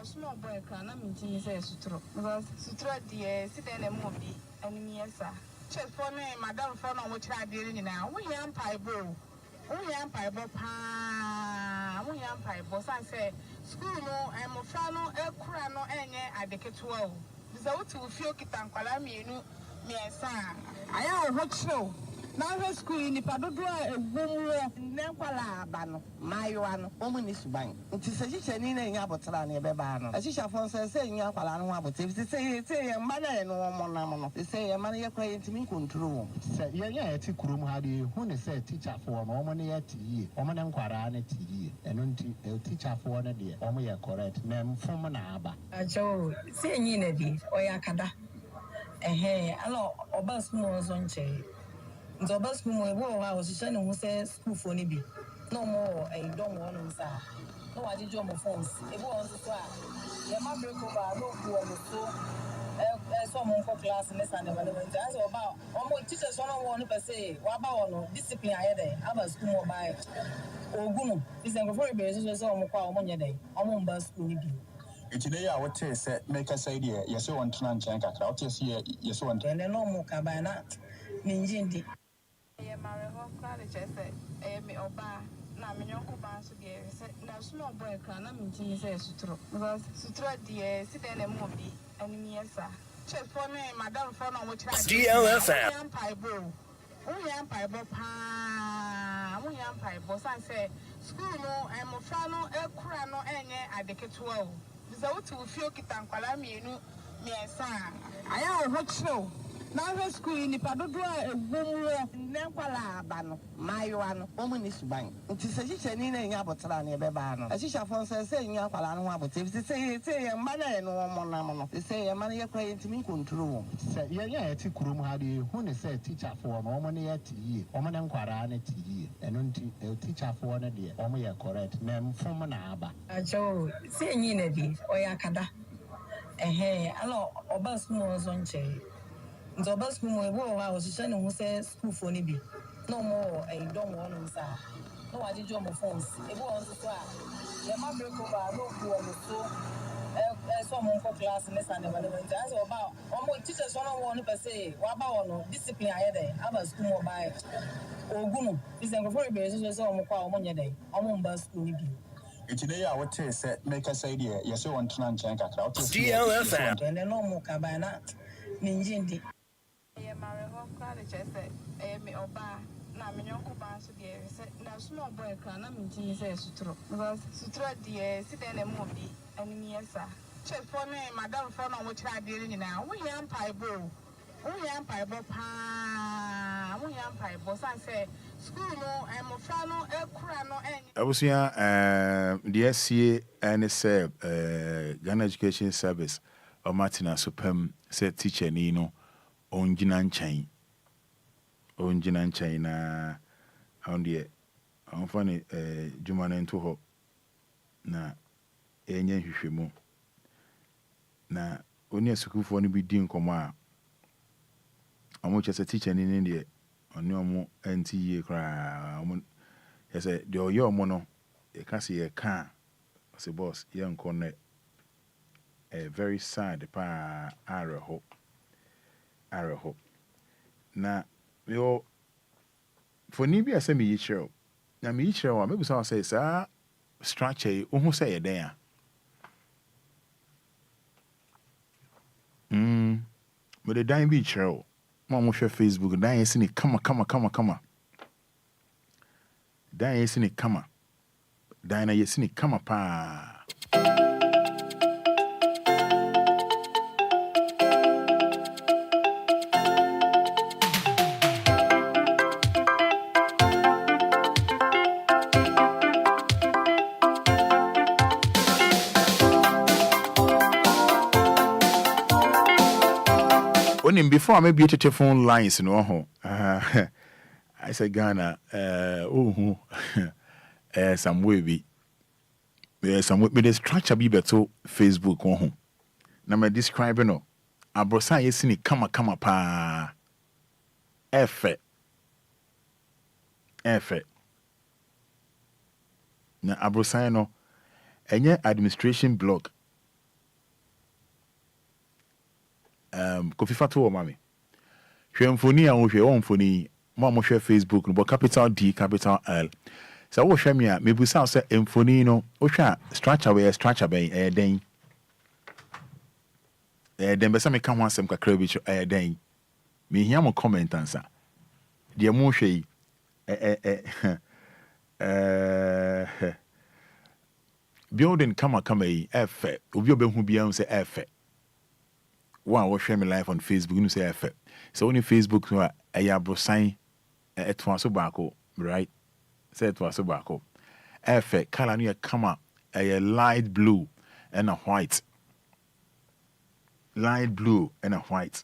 small boy can I'm in sutro because sutro the sit and movie and yes just for me madam for no which I did now we am piebo pa we am piebo so I say school no and mo fa no e kura no enye adeketo o so what to feel kitankwala mienu miensa aya ho chiro na school ni padodo a egwomro nenkwala abano mayoa no omu ni suban nti se chiche ni na nya abotara na ebeba no achicha fon se nya kwala no abote se ye mma na no mo na mo no se ye mma na ye kwa yentimi control se ye nya ti kurom ha de hu ne se teacher for no mo ne ye ti yi o mo ne nkwara na ti yi eno nti teacher for no de o mo ye correct na mfom na aba ajo se nyi na bi o ya kada alo oba school zo nche nti oba school mo ebo ha o sise ne hu se school for ni bi no mo don wo no sa no wa jijo mo phones ebo on so a ye ma break over no ku o so so mo ko class ne sa ne ba ne nti as oba o mo teacher so no wo no pe se wa ba wo no discipline aye dey aba school mo ba ogunu ise ngo for be so mo kwa o mo nye dey o mo mba school ni bi Today, I would say, make us say, yes, you want to change a crowd. Yes, yes, one. And then no more cabana, Ninjindi. I am married home college. I said, I am Oba. Now, my uncle Banks again said, now small boy can I'm in says Sutro. Because Sutro, dear, sit in a movie, and yes, sir. Check for me, Madame Fana, which DLFM. We am Pibo Pa. We am Pibo. I say, school no, I'm a fano, a crano, and I decay 12. So to feel kitan kwalami no me esa aya o hocho na school ni padodo a egwomro nenkwala abano mayoa no omu ni suban nti se chiche ni na nya abotara na ebeba no achicha fon se nya kwala no abote se ye mma na no mo na mo no se ye mma na ye kwa yentimi control se ye nya ti kurom ha de hu ne se teacher for no mo ne ye ti yi o mo ne nkwara na ti yi eno nti teacher for no de o mo ye correct na mfom na aba ajo se nyi na bi o ya kada alo oba school zo nche nti oba school mo ebo ha o sise ne hu se school for ni bi no mo don wo no sa no wa jijo mo phones ebo on so a ye ma break over no ku o so so mo ko class ne sa ne ba ne nti as oba o mo teacher so no wo no pe se wa ba wo no discipline aye dey aba school mo ba ogunu ise ngo for be so mo kwa o mo nye dey o mo mba school ni bi Today, I would say, make us say, yes, you want to change a crowd. DLFM. And then no more cabana, Ninjindi. I am married home college. I said, I am Oba. Now, my uncle Banks again said, now small boy can I'm in says Sutro. Because Sutro, dear, sit in a movie, and yes, sir. Check for me, Madame Fana, which I did now. We am Pibo. We am Pibo Pa. We am Pibo. I say, school no, I'm a fano, a crano, and I was here, the SCA and say, Ghana Education Service, or Martina Supem, said teacher Nino, on Jinan Chain. On Jinan China, on the funny Juman and Toho. Na, Enya Hishimo. Na, only a school for any be doing coma. I'm much as a teacher in India. On no more NTA cry. Yes, the Oyo mono, a cassie a car, as a boss, young cornet, a very sad pa arrow hope. Now, you for Nibia send me each show. Now, me each show, maybe someone says, structure, who say a there. But the dying beach show. Mama share Facebook, dying is in it, come. Dying is in it, come. Dying is in it, come pa. Before I maybe to phone lines no I said Ghana some way be some way the structure be better Facebook on na me describe no abrosa yesini kama pa efe na abrosa no enye administration block Kofi Fatu o mami. Hwe mfoni a wo hwe o mfoni mo mo hwe Facebook no bo capital D capital L. So wo hwe me a mebusa so mfoni no wo hwe structure we structure ben den. Den be se me ka ho asem kakra bi cho den. Me hia mo comment ansa. deɛ mo hwɛ yi building kama yi ɛfɛ obi obɛhu biara sɛ ɛfɛ wo a wɔhwɛ me live on Facebook no sɛ ɛfɛ sɛ wo ne Facebook no a ɛyɛ abrosan ɛtoa so baako right sɛ ɛtoa so baako ɛfɛ color no yɛ kama ɛyɛ light blue and a white white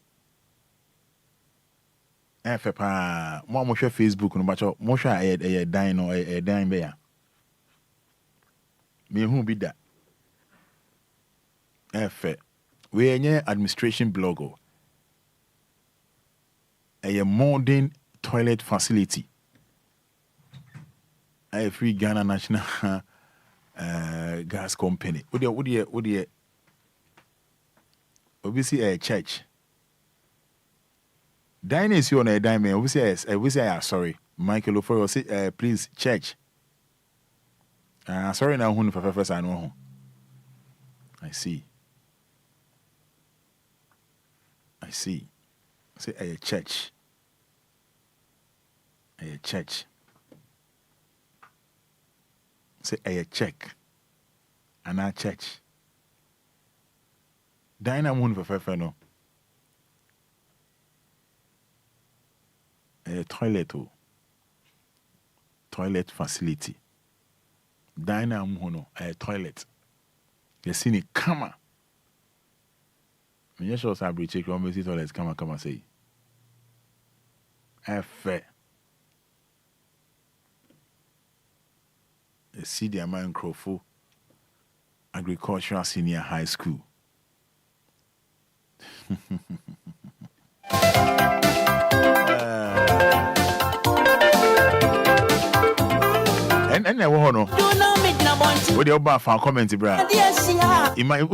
ɛfɛ paa mo a mohwɛ Facebook no bakyɛ mohwɛ a ɛyɛ dan no ɛyɛ dan bɛya mehu bi da ɛfɛ we enye administration blog a modern toilet facility a free Ghana National Gas Company. Would you obviously a church dining is on a diamond obviously sorry Michael Oforo say please church sorry now who for first I know I see say a church say a check and a church dina moon for no a toilet facility dina moon a toilet you seen it come. When sure sabri check your message toilets come say F see the amount Crofo Agricultural Senior High School. And I want no. What the about for comment, bro? Imagine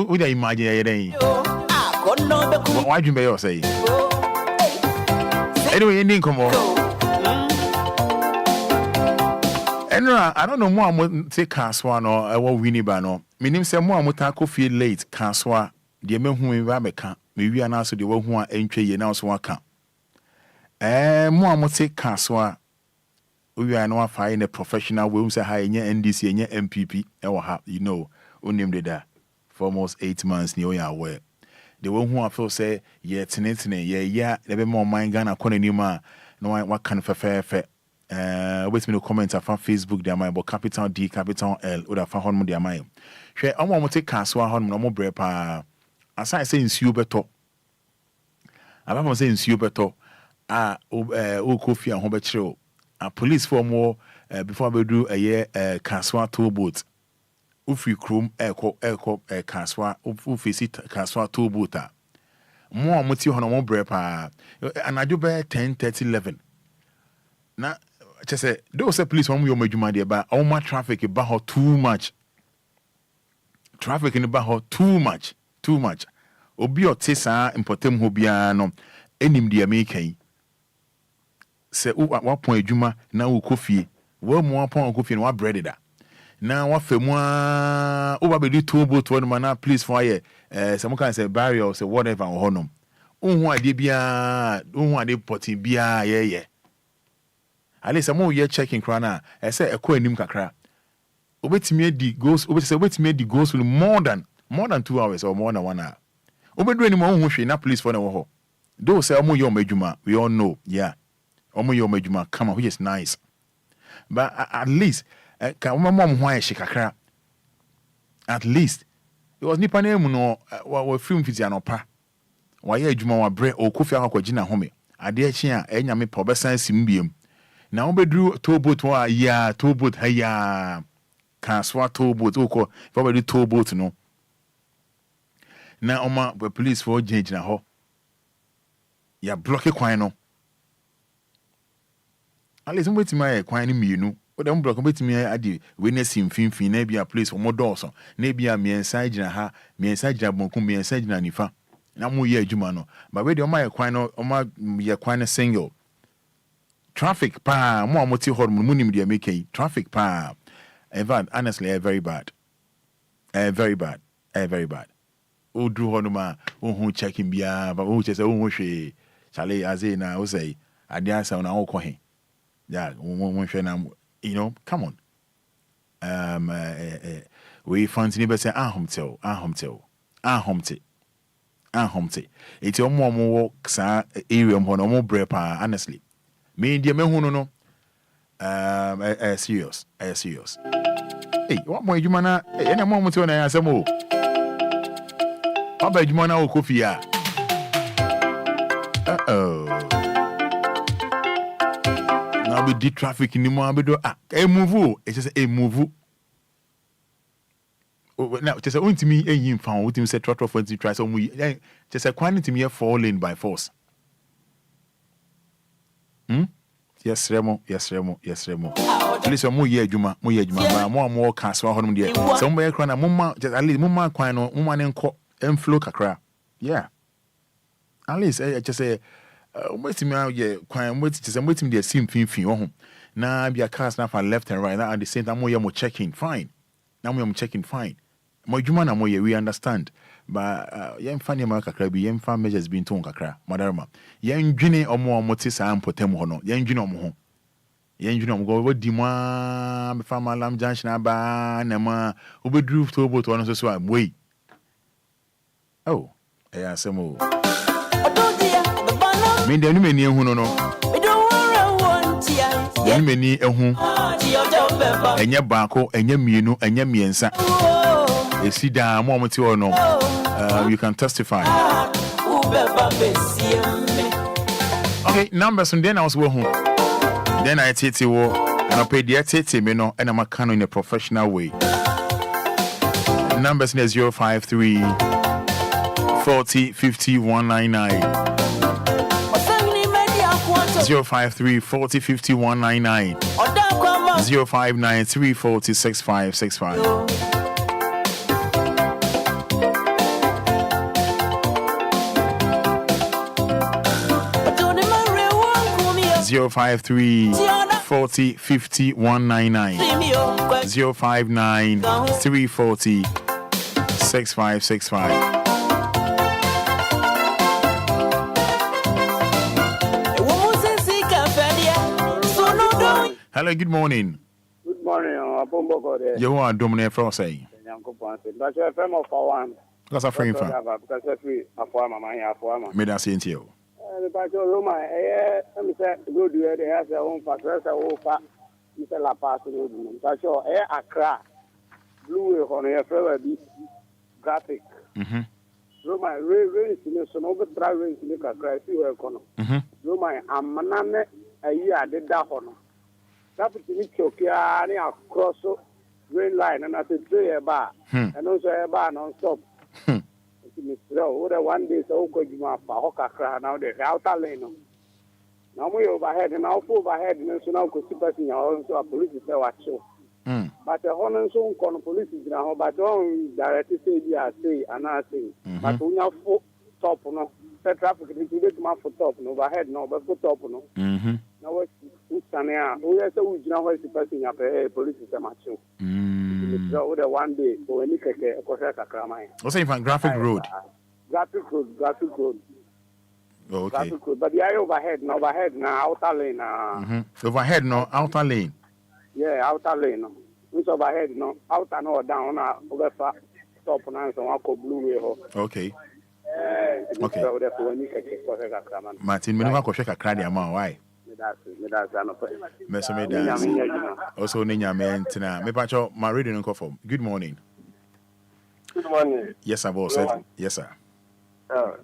why do you say? Anyway, you didn't come on. I don't know more. I'm going to take Kaswa or I will win it. No, meaning some more. I'm going to feel late. Kaswa, the men who we can. Maybe an answer the one who are entry and also one can. More. I'm going to take Kaswa. We are now finding a professional. We will say hi, NDC and MPP. You know, unnamed there for almost 8 months. Near you are aware. The one who I feel say, yeah, there be more mind Ghana Konenima, no one what kind of fair. Wait me no comment on Facebook, there my capital D, capital L, or the Fahon Mudia May. Share, I want to take Caswa Hon, no more brepa. As I say in Subeto, I want to say in Subeto, Kofi and Hobetro, a police for more before we do a year Caswa tow boat. Ufi krum eko kaswa ufi sit kaswa to buta mo amuti hono mo brepa anadwo be 10:30-11 na chese do say police won yo madwuma de ba o ma traffic ba ho too much too much obi otesa importem ho bia no enim de amekan se wa pon adwuma na wo kofie wo mo pon kofie no wa bread da na wa femwa oba be do two boat one man please for here some can say barrier or say whatever honum unhu ade bia unhu ade poti bia ye ale some we checking krana I say ekọ anim kakra obetimi adi goes obetimi adi goes with more than 2 hours or more than 1 hour obedu anim unhu hwe na police for na wo ho do say omo yo madwuma we all know yeah omo yo madwuma come on which is nice but at least can my mom why she kakra at least it was nipa na mu no wa film fiti anopa wa ye adwuma wa bre o kofi akwagyina home ade achi a enya me pa obesan simbiem na obedru towboat wa ya towboat haya kaswa towboat okọ fa obedu towboat no na oma police for gyina ho ya block kwan no ale so wetima kwan ni mienu o dem block betimi ade we na simfinfin na bia place o modoso na bia miensa gyina ha miensa gyina bonku miensa gyina nifa na mo ye adwuma no ba we de o ma kwan no o ma ye kwan single traffic pa mo amoti hormone munim de make traffic pa even honestly very bad very bad o dru honuma o hu checking bia ba o chese o hu hwe chale azena o say ade asa na o ko he Yeah, you know, come on. We fancy never say ahomte. It's your mom walks area more brepa, honestly. Me dear me no serious. Hey, what more you mana any moment when I answer more. How about you mana coffee? Now we did traffic in the morning. Move. It's just a move. Now, just a to me, a found with him said, trot for to try some we just a quantity me falling by force. Yes, Remo. Please, more year, Juma, more castle on there. Somewhere crying a mumma, just at least mumma quine or woman and flow cacra. Yeah. At least I just say, waiting me out, yeah, quine waiting, just waiting there, same thing. Now be a cast now for left and right. Now at the same time, more checking, fine. Now we am checking, fine. More Juma na more we understand. But yen funny ma kakra bi yen fan measures being ton kakra madarma yen dwene omo motisa ampotem ho no yen dwene omo ho yen dwene omo go wodi ma me fa malam junction aba na ma obedru to obo to no so am wey oh eh asemo me de nu meni ehu no yen meni ehu enye baako enye mienu enye miensa esida mo moti o no you can testify. Okay, numbers and then I was home. Then I tete wo and I paid the tete me no and I'm a can in a professional way. Numbers is 053 40 50 199. 053 40 50 199. 059 340 6565. 053 40 50 199 059 340 6565. Hello, good morning. Good morning. You are Dominic from saying. That's a friend of one. Because I'm free from. Because I'm free. May I say to you? But Roma, let me say, go do it. They have their own factors. Mr. La Paz, but your air Accra, blue on your favorite graphic. Roma, rain, so no good driving to look at Christ. You are going. Roma, I'm maname a year did that honor. That is in Chokia, across rain line, and I said, a bar, and also a bar non stop. One day, so could you have a hawker now the outer lane. Now we overhead and now overhead, and so now could see person also a police is watch show. But the honor so con police is now, but don't directly say, and I say, but we have top no, the traffic is for top, no overhead, no, but for top no. Now what's Tania? We are so now what's the person up a police is a macho. One day, so any what's in Graphic Road? Graphic Road. Okay. Graphic Road. But the eye overhead now, outer lane. Overhead, no, outer lane. Yeah, outer lane. It's overhead, no, outer no, down, over top, and so I could blue way. Okay. Okay. Martin, me no ko hwe kakra de ama why? Me dance. Also ninya me entina. Me pacho my reading nko for. Good morning. Good morning. Yes, sir, boss. Yes, sir.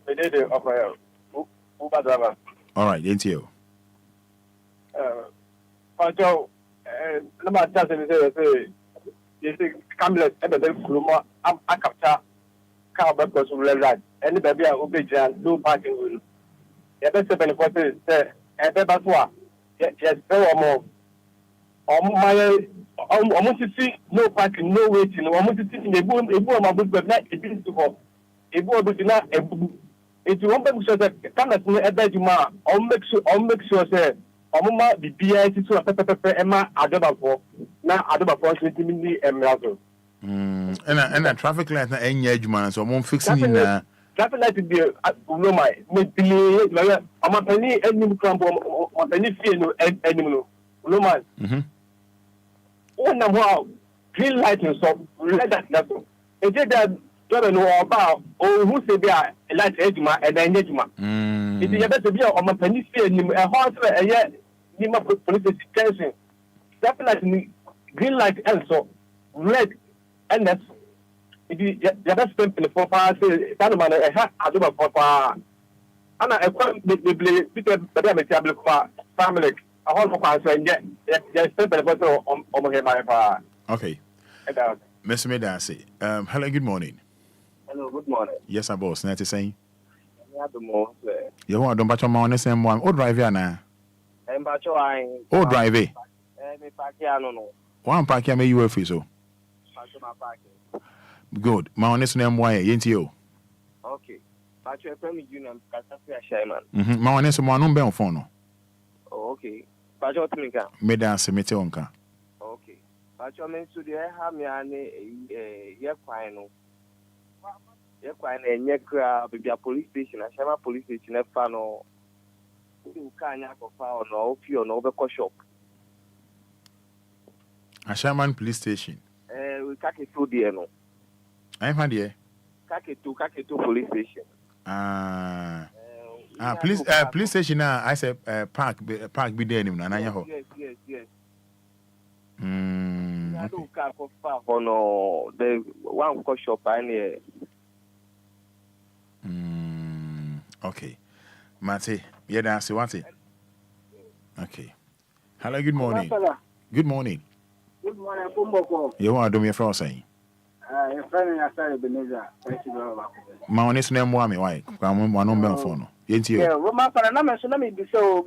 Me dey offer you. Uber driver. All right, into you. Pacho number just say you see Camlet e be kuluma a capture car be person like any baby a obeja no parking rule. You be say benefit say e be batwa. Yes, almost see no parking, no waiting, almost sitting a boom, my book, but not a bit to go. A boy, but not a boom. If you want to show that, come at me at you, I'll make sure, say, Omma, the BIT to a pepper, Emma, Adaba, now Adaba for 20 minutes and Melville. And a traffic light, any edge man, so I won't fix it in there. Traffic light to be no my, maybe I'm a penny, any crumble, or penny fear no animal. Lumba. One of our green light and so let that level. Is it that Jordan know about or who say they are light edgema and then edgema? It is better to be on my penny a horse and yet Nima police station. Definitely green light and so red and that's it is the best thing for far say that man I do for far. And I quite the family. I want to pass and yes, okay. Mr. Medasi, hello, good morning. Hello, good morning. Yes, I boss. Net is saying. You want to batch on my own same one. Oh, drive here now. Oh, drive it. One pack, I may you a free so. Good. My honest name, why ain't you? Okay. But you're family union, Shaman. My honest one, no bell phone. Okay. But you're thinking. Medasi, Metonka. Okay. But you're meant to the Hamiane, final. Yekra be a police station, a Shama police station, a fano. You can't have a file or few or over shop. A Shaman police station. We can't do the no. I'm had here. Kaketu police station. Police station now. I said park be there anymore. Yes. I don't care for far for no the one shop I near. Okay. Mate, yeah, that's what it. Okay. Hello, good morning. Good morning. Good morning, Pumboko. You want to do me a favor saying? Your friend I started Beneza. Thank you very much. My honest name, why? I'm one on phone. Yeah, Roma Panama, so let me be so.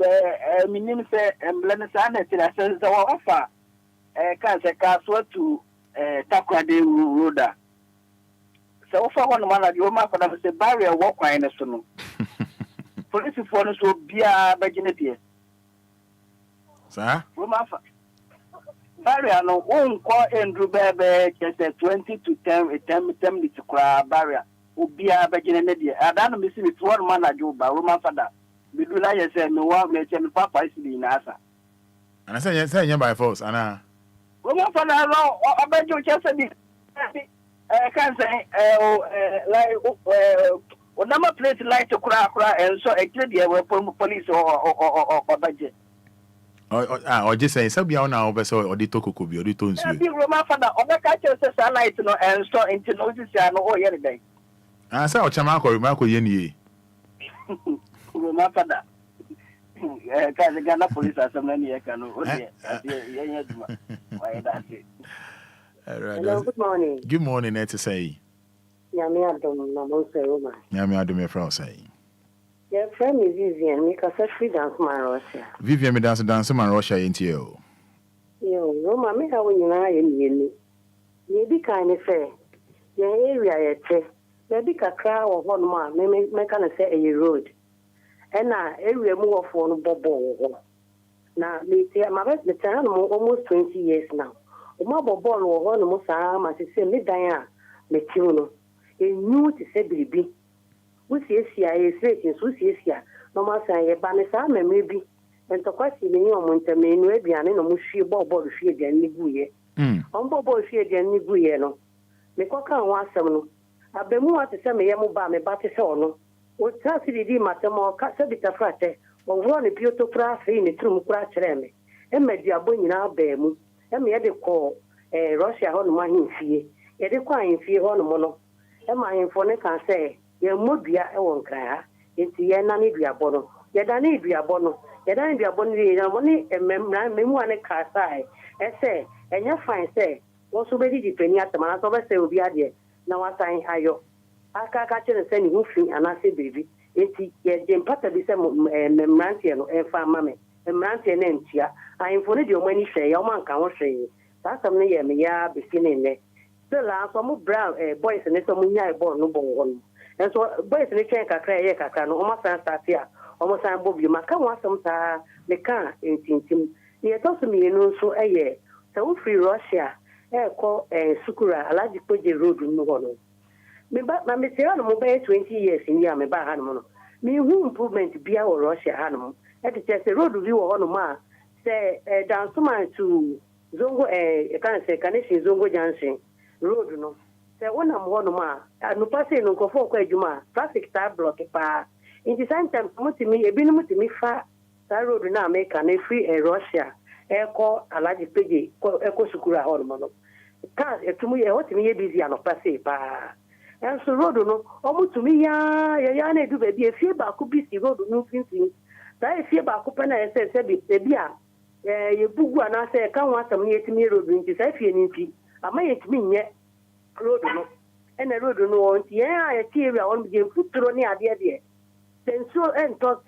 My name is Blenasan, I said, the offer. Can't say castle to Takwa de Roda. So for one man, the Roma Panama say barrier walk in a son. Police for us will be a virginity. Sir? Roma barrier no one call Andrew Bebe just 20 to 10 to cry barrier. Obia virginity. I don't miss it one man at Juba, Roma Fada. We do like I said, no one may tell Papa is in Nasa. And I say, you're by force, Anna. Roma Fada, I bet you just said I can't say, like, number plate like to cry, and so actually, I will police or budget. Or just say, Sabia now, or the Toko could be, or the tones. I think Roma Fada, or the catcher says, I like to know and store into notice and all year day. I saw Chamako, Marco Yeni. Roma Fada. Ghana police are so many. I can Hello, good morning. Good morning, to say. Yami Adam, no say, Roma. Yami Adam, your friend say. Your friend is Vivian, make a free dance, my Russia. Vivian, me dance, my Russia into you. Yo, Roma, me how you know, you be kind of fair. Your area, maybe a crowd of 1 month, make kind of say a road. And now, every move on Bobo. Now, my best almost 20 years now. My Bobo or one of most as say, me Diana, me Tuno. A new to say, baby. We see a rating, we see here. No matter a banner, maybe. And to question me on Montemay, maybe I know Mushi Bobo, she again, Niguye. Bobo, she again, Niguye. Me coca was some. I've been more to say me, Yamuba, me Batisono. O traffic di matamo casabita frate, o vuole più to frafi in trum craccereme, e mezzi abogni na bemu, e mi ede ko Russia on ma infie, e de kwa infie on mono, e ma infone kan say, ye modua e won kra, enti ye na ni dua bono, ye da ni dua bono, ye da ni dua bono ye na moni e memu ane ka sai, e say, enya fine say, wo so be di peni atama so be say obi ade, na wasan hayo. Aka catching and sending free and I say, baby, it's the part be some memrantian and farm mammy, and Rantian and Tia. I informed your money say, your man can't say. That's something ya me ya be seen in there. The last some brown boys and it's a munya born no one. And so boys in the chain can cry, can almost start here, almost I'm Bobby. My come was some time, the car in Tintim. He told me, you know, so a year. So free Russia, call Sukura, a large project road in no. Me ba na me say no mobile 20 years in ya me ba ha no me hu improvement bia wo Russia ha no e de say road vi wo no ma say Dansuma to Zongo can say Kaneshi Zongo Junction road no. Say one am one ma no pass no go for Juma traffic tar block pa. In the same time mutimi ebinu mutimi fa that road na make an free Russia eko alaji peje eko sukura hormono. Cars etumu e hotimi ye busy and pass pa. And so road no omutumi ya na edu baby e fie ba ku busy road no finfin. That fie ba ku pena e say baby a ye bugu ana say kan wa sam ye timi road nti say fie ni nti ama ye timi nye road no and the road no on ya e ti area on je futuro ni ade de senso en to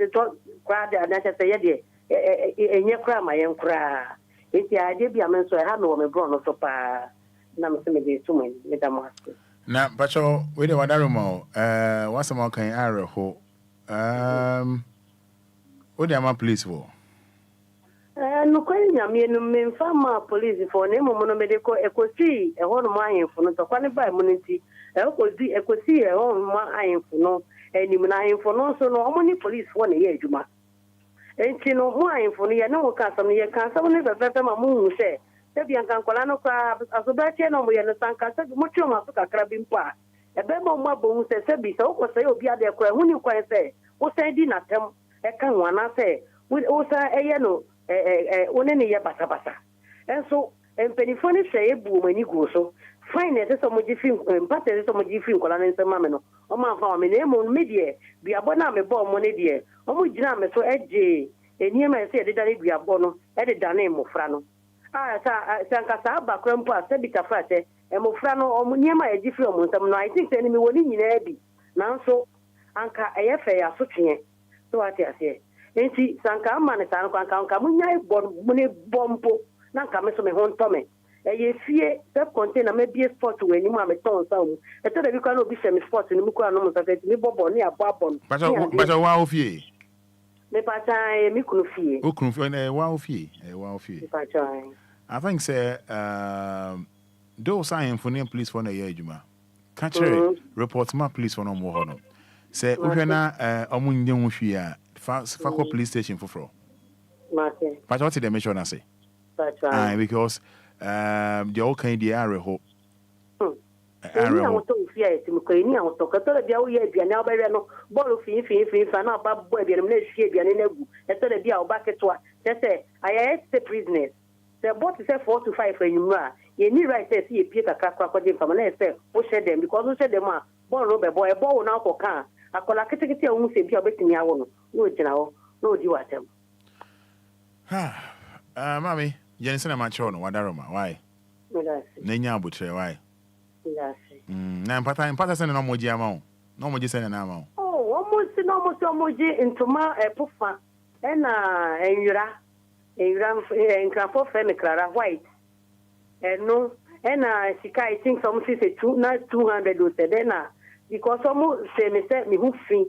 kwade ana say de enye kra ma yen kra enti ade bia men so ha no me bro no so pa na me se me de tumo me da mo asko na pacho we de wadarumo what's more kan are ho what the am police for no kwani nyame no me fama police for na mo no me de ko ekosi e ho no ma ayenfo no to kwani ba mo nti ekosi e ho ma ayenfo no eni mo na ayenfo no so no omo ni police for na ye adwuma enti no mo ayenfo no ye na wo ka sam no ye ka sam no be ma mo hu se bi ankan kola no kwa asoba che no mo ye no sanka se mo twa ma so kakra bi mpo a e be mo ma bo hu se bi se wo ko se obi ade kora hu ni kwan se wo se di na tem e kan wana se wo sa eye no one ne ye basa and so penifone say ebu mani go so fine e so mo gifi empate so mo gifi kola na nsema me no o ma fa me na mo medie biabo na me bo mo ne die o mo gina me so eje eniema se de dane biabo no e de dane mo fra no sa nka sa ba kwampo a se bita fra se e mo fra no o mo niema e gifi o mo nsem no I think say ni me woni nyina bi nanso anka e ye fe ya so twen so ati ase enti sanka amane san kan munya mune bompo na nka me so me hon tome ye fie se container me bie sport we ni ma me ton sa mu e to de bi kwa no bi se me sport ni mu kwa no mo sa ni bobo ni abon Pacha wa ofie me pacha mi kunu fie o kunu fie wa ofie pacha I think say do sign for name police for na ye adwuma catch report ma police for no mo ho no say uhwe na omunye ho hwie a Fakwa police station for Martin. But what did they mention? I say, because the old kind of area hope. Area hope. Fear to Mukini out to Catala Dia, now by no bottle fin, and not bad boy, and let's see a negu. I said a dear back to what. They say, I asked the prisoners. The boat is 4 to 5 for you. You need right to see a Peter crack from an say, who said them because who said them are born rubber boy, a ball now for car. I call a kitty on say, Pia betting your no, no, you are them. Mammy, Jensen, I'm sure no, Wadaroma, why? Nanya butcher, why? Nan Pata send no more jammo. No more just send an ammo. Oh, almost into my puffa and and Crapo Femiclara White. And no, and she I think some say 200 or said, because almost say me set me who free.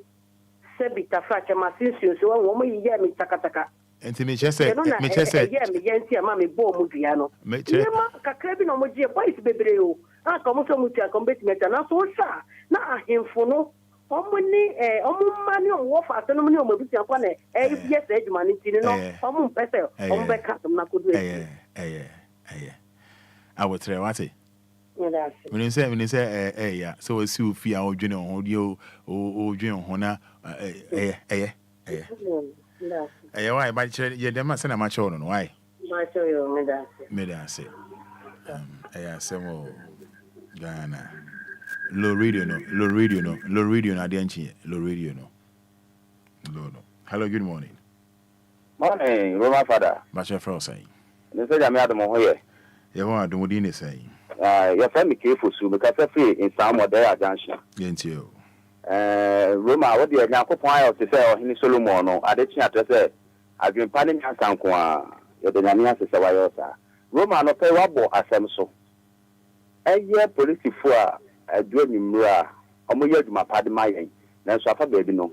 Bita fracha masinsu so wo mo yiye mi takataka enti me chese yeah me yenti ama me bo mu dua no me kakra bi no mo je boys bebre o aka mo so mu tia kombeti meta na so sa na ahemfo no omo ni omo ma ni owo fa so no ni omo bi akwa na yes ejuma ni tini no omo mpese omo be ka na kodu I would try what when you say yeah so we see fi a odwene ho de o dwen ho na why but ye dem say na ma cho no why ma cho yo me da say semo Ghana low radio no ade anchi low radio no hello good morning Roma Fada Bacha Fro say ne say jame adom ho ye ye ho adom di ne say your family careful so because free in some other junction. Yentio. Roma, what the Yakopon of the sell in Solomon, I did not say, I've been planning your Sanqua, the Namias is a Wayota. Roma, no pay rubble as I'm so. A year police for a dream mura, a moya to my party my then suffer baby no.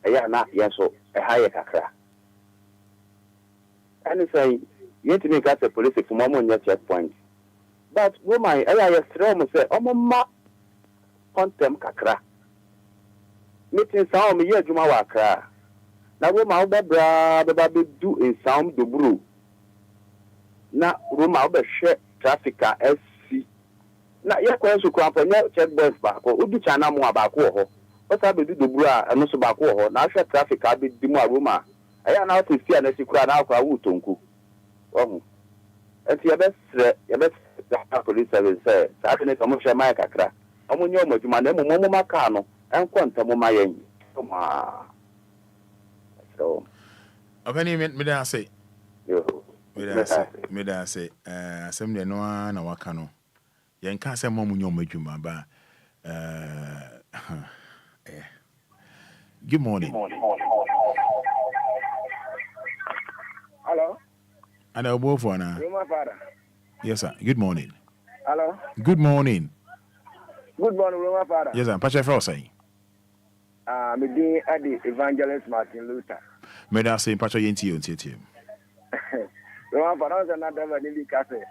A year not yes, so a higher cacra. And say, yet to make us a police for more on your checkpoint. But woman, I strong say, oh, mamma, contem cacra. Meeting sound me, Juma Wakra. Now, woman, baby, do in sound the brew. na Roma obehwe traffic a SC na yakwa so kwa panya checkpoint ba ko odu chana mu abako ho wasa be du buru a eno so bako ho na hwe traffic a be di mu a Roma aya na to sia na sikura na akwa wu tonku ohu enti yebe police service say sa tene to mo hwe mai kakra omo nyo mo djuma na mo maka no enko ntamo ma yen so Openi me da say yo me da say asem de no na waka no yen ka say mo nyo mo djuma ba good morning. Hello. Ana obo for na. You my father. Yes sir. Good morning. Hello. Good morning. Good morning, my father. Yes sir. Pacha for say. Me dey Adi Evangelist Martin Luther. Me da say pacha yenti on tete. My father na driver ni ka say.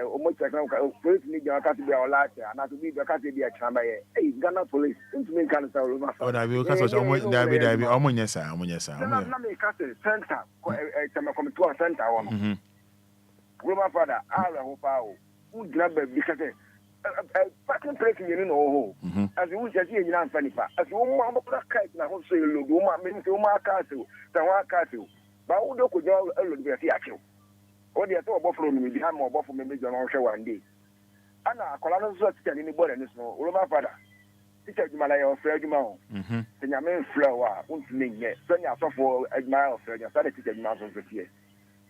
Omo check na police ni jama ka be o last na to be ka be a chamba ye. Hey, Ghana police. Into me kan say o ma. Oh, da bi o ka so omo da bi omo nyesa. Na me ka say center tema come to center one. My father, I will power. Who grab a big parking place in no as you just see in Fanipa. As you want to kite now, so you look, you might mean to my castle, Tawa Castle. But who don't go a little bit actual? Or the other buffalo me behind more buffalo maybe on show one day. Anna, Colonel Sutton in the body, no, my father. Teacher Malaya or Fred Mount. The Yaman flower, won't mean yet. Then you saw for a mile of Fred, and started teaching mountains of here.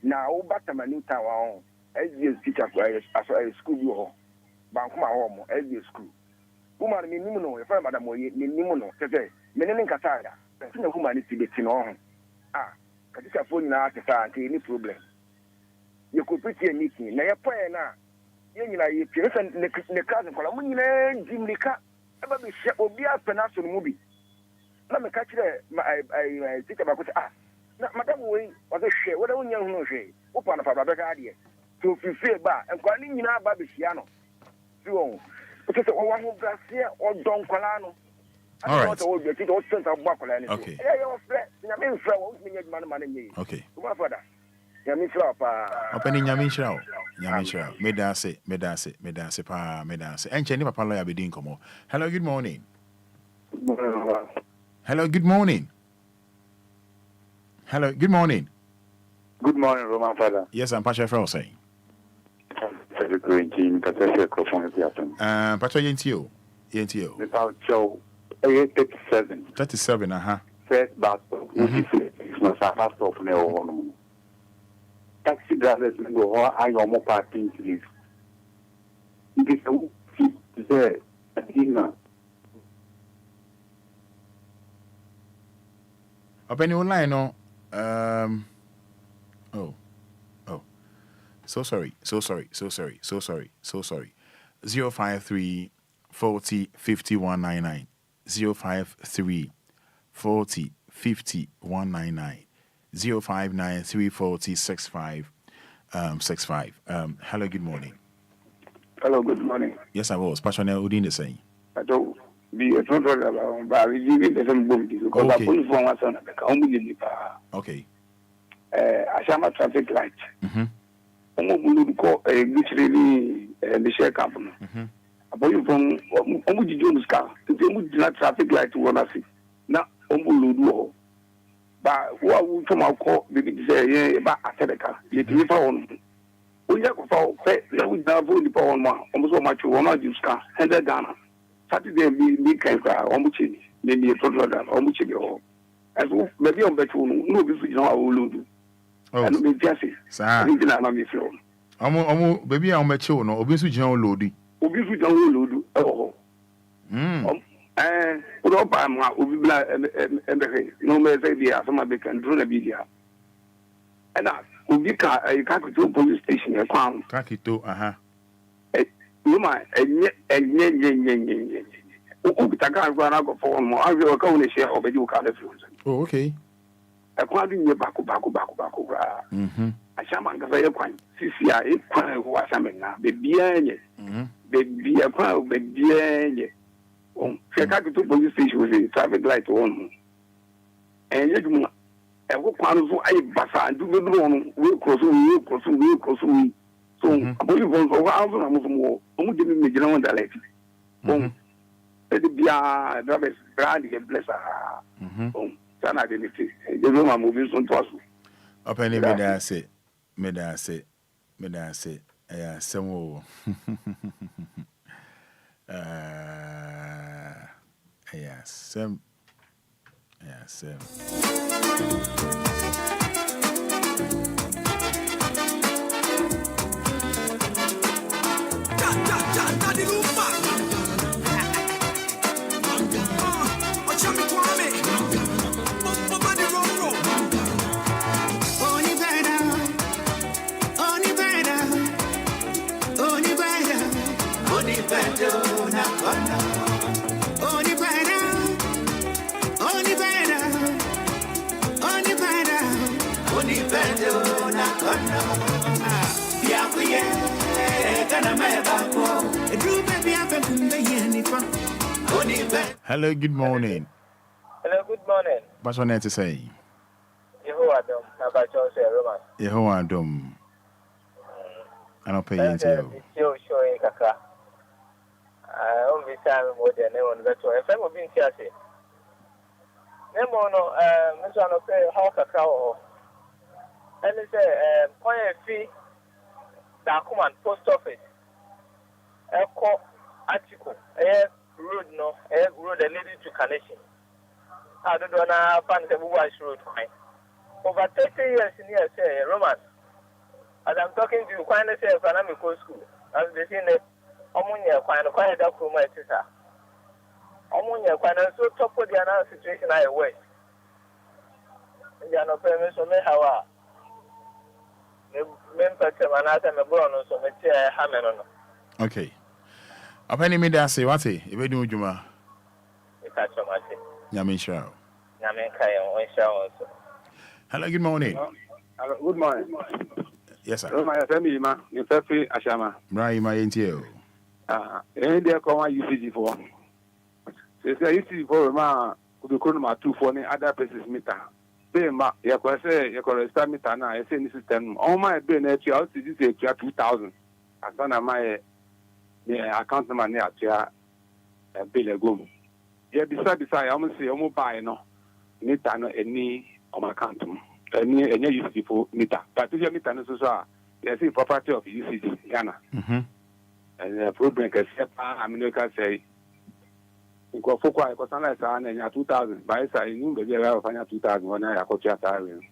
Now, back to my new town, as you teacher as a school. Bankuma home as the school. Woman, me no, if I madam, me no, say, Menin Catara, the woman is to be seen on. Ah, Katika phone now to start any problem. You could put your meeting, now your prayer now. You know, you present the cousin, Colamun, Jim Nika, ever be Obia Penasso movie. Let me catch I think about ah, Madam Way was a share, what a young no share, open up a idea. To fulfill bar and calling in our Babiano. Because one who got here or Don Colano. All right. Okay. Okay. My father. Opening Yamin Shroud. Me da say, pa, me da say. And Jenny Papa Lawyer be doing come. Hello, good morning. Hello, good morning. Hello, good morning. Good morning, Roman Father. Yes, I'm Pacha Frau saying. Pacha Yentio. Without Joe, 37. 37, First bus stop, first stop near taxi drivers go or I almost parking to leave. It is there at dinner. Open your line, no. So sorry. 053 40 50 199. 053 40 50 199. 059 340 65 65. Hello, good morning. Hello, good morning. Yes, I was. Passionate Udin the same. I don't be a front runner, but we give it some boom because I put for one son of the okay. I shall not traffic light. Which really the share company. About you from Omuji Jones car, to not traffic light to one of it. Now, Omulu. But what would from our call, maybe say, about Ateca, yet we found. We have found, we have only for one, almost much one of you car, and then Ghana. Saturday, we can cry, Omuchi, maybe a total Omuchi. As maybe on Betu, no, this is not our Lulu. And me Jesse. Baby, I'll met you, no, obviously, John Lodi. Obviously, John Lodi. Oh, and put up I'm no matter the some can draw a video. And I will be a capital police station, a crown. Kakito, You might, and yet, Taka run out for more. I will go and share over you can't refuse. Oh, okay. According to Baku. I shall make a very point. CCI, was something now. Baby, a crowd, baby. Oh, Chicago police station was a traffic light on. And go kwan so ay basa do no we cross we so aboy von so wa so na mo de me gina won dialect bon e de bia drivers brand e blessa bon sana de ni ti e do ma mo bi so to aso openi me da say yeah some yeah some Hello, good morning. Hello, good morning. What's your name to say? Yehoadom, Nabacho say Roman. Yehoadom. I don't pay into you. You're showing Kaka. I only time more than anyone better. If I'm being careful. Nemono, Mr. Anope, how Kaka. And it's a point fee. Document post office. Echo article. Road no, road leading to connection. I don't know now. Find the Buba's road. Over 30 years in here, say Roman. As I'm talking to you, quite say economic school. As they say, Omunia quite that from my sister. Omunia quite so top of the another situation I wait. There are no payments on me. How okay. Apani me da say what e be do djuma. E ka choma se. Nyame shira. Nyame kai on shira also. Hello, good morning. Hello, good morning. Yes sir. My family ma, ni fefe ashama. Right my NTO. There come one UCG for. Say UCG for ma could be ma 2 for any other places meter. Ma ya kwa say ya kwa start meter na say ni system. All my be na tu out this is 2000. Asana my account number na atua bill go. Ya bisa ya mo say o mo buy no meter no any on my account. Any UCG for meter. But if your meter no so ya say property of UCG Ghana. And the problem can say I mean you can say go for quite because unless I na 2000 by say you be there of 2000 when I go to salary.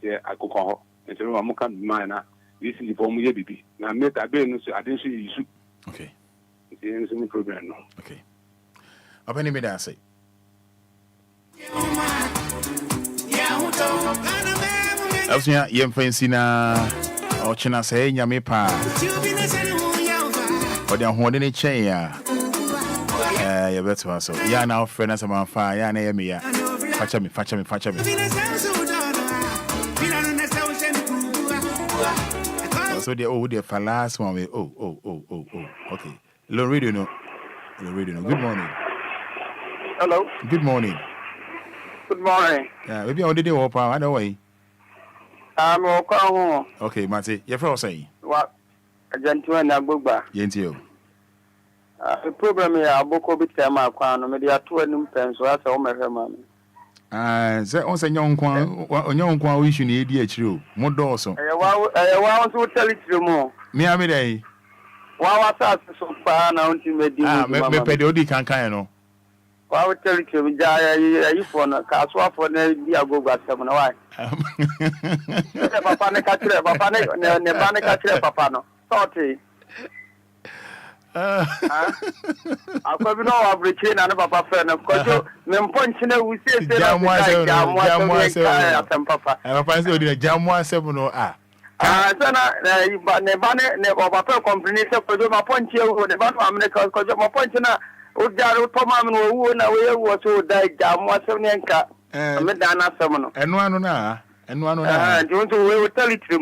Yeah I go call. And so I'm can mind na UCG for me bibi. Na meter be no so I didn't see issue. Okay. It's any problem no. Okay. Apani me da say. Afnya yemfansi na ochina say nyame pa. Odi ahode ne chen ya. Ya beto aso. Ya na ofre na sama fa ya na yemi ya. Facha me. So the last one we okay. Low radio no. Good morning. Hello. Good morning. Good morning. Yeah, maybe I did it up. I know why. I'm okay. Okay, Mate. You're from saying what? A gentleman, a booba. Yentio. The problem is, I'll book a bit of my crown, maybe a 2 new pens, so that's all my money. That was a young one, we should need DHU. More dorsal. I want to tell it to you more. Me, I mean, why was that so far now? Me periodic can kind of. I will tell you, you for a castle for the Diago 7. Why? Papa, Papa, sorry. I probably know I've retained another papa and of course, men punching we say, Papa. I find the Jamwa 7 or never papa complaining for my punch you, the bottom America, because my punch now. Ujaro Tomam who na we was so die Jamwa 7 Medana 7. And one na. Don't we will tell it to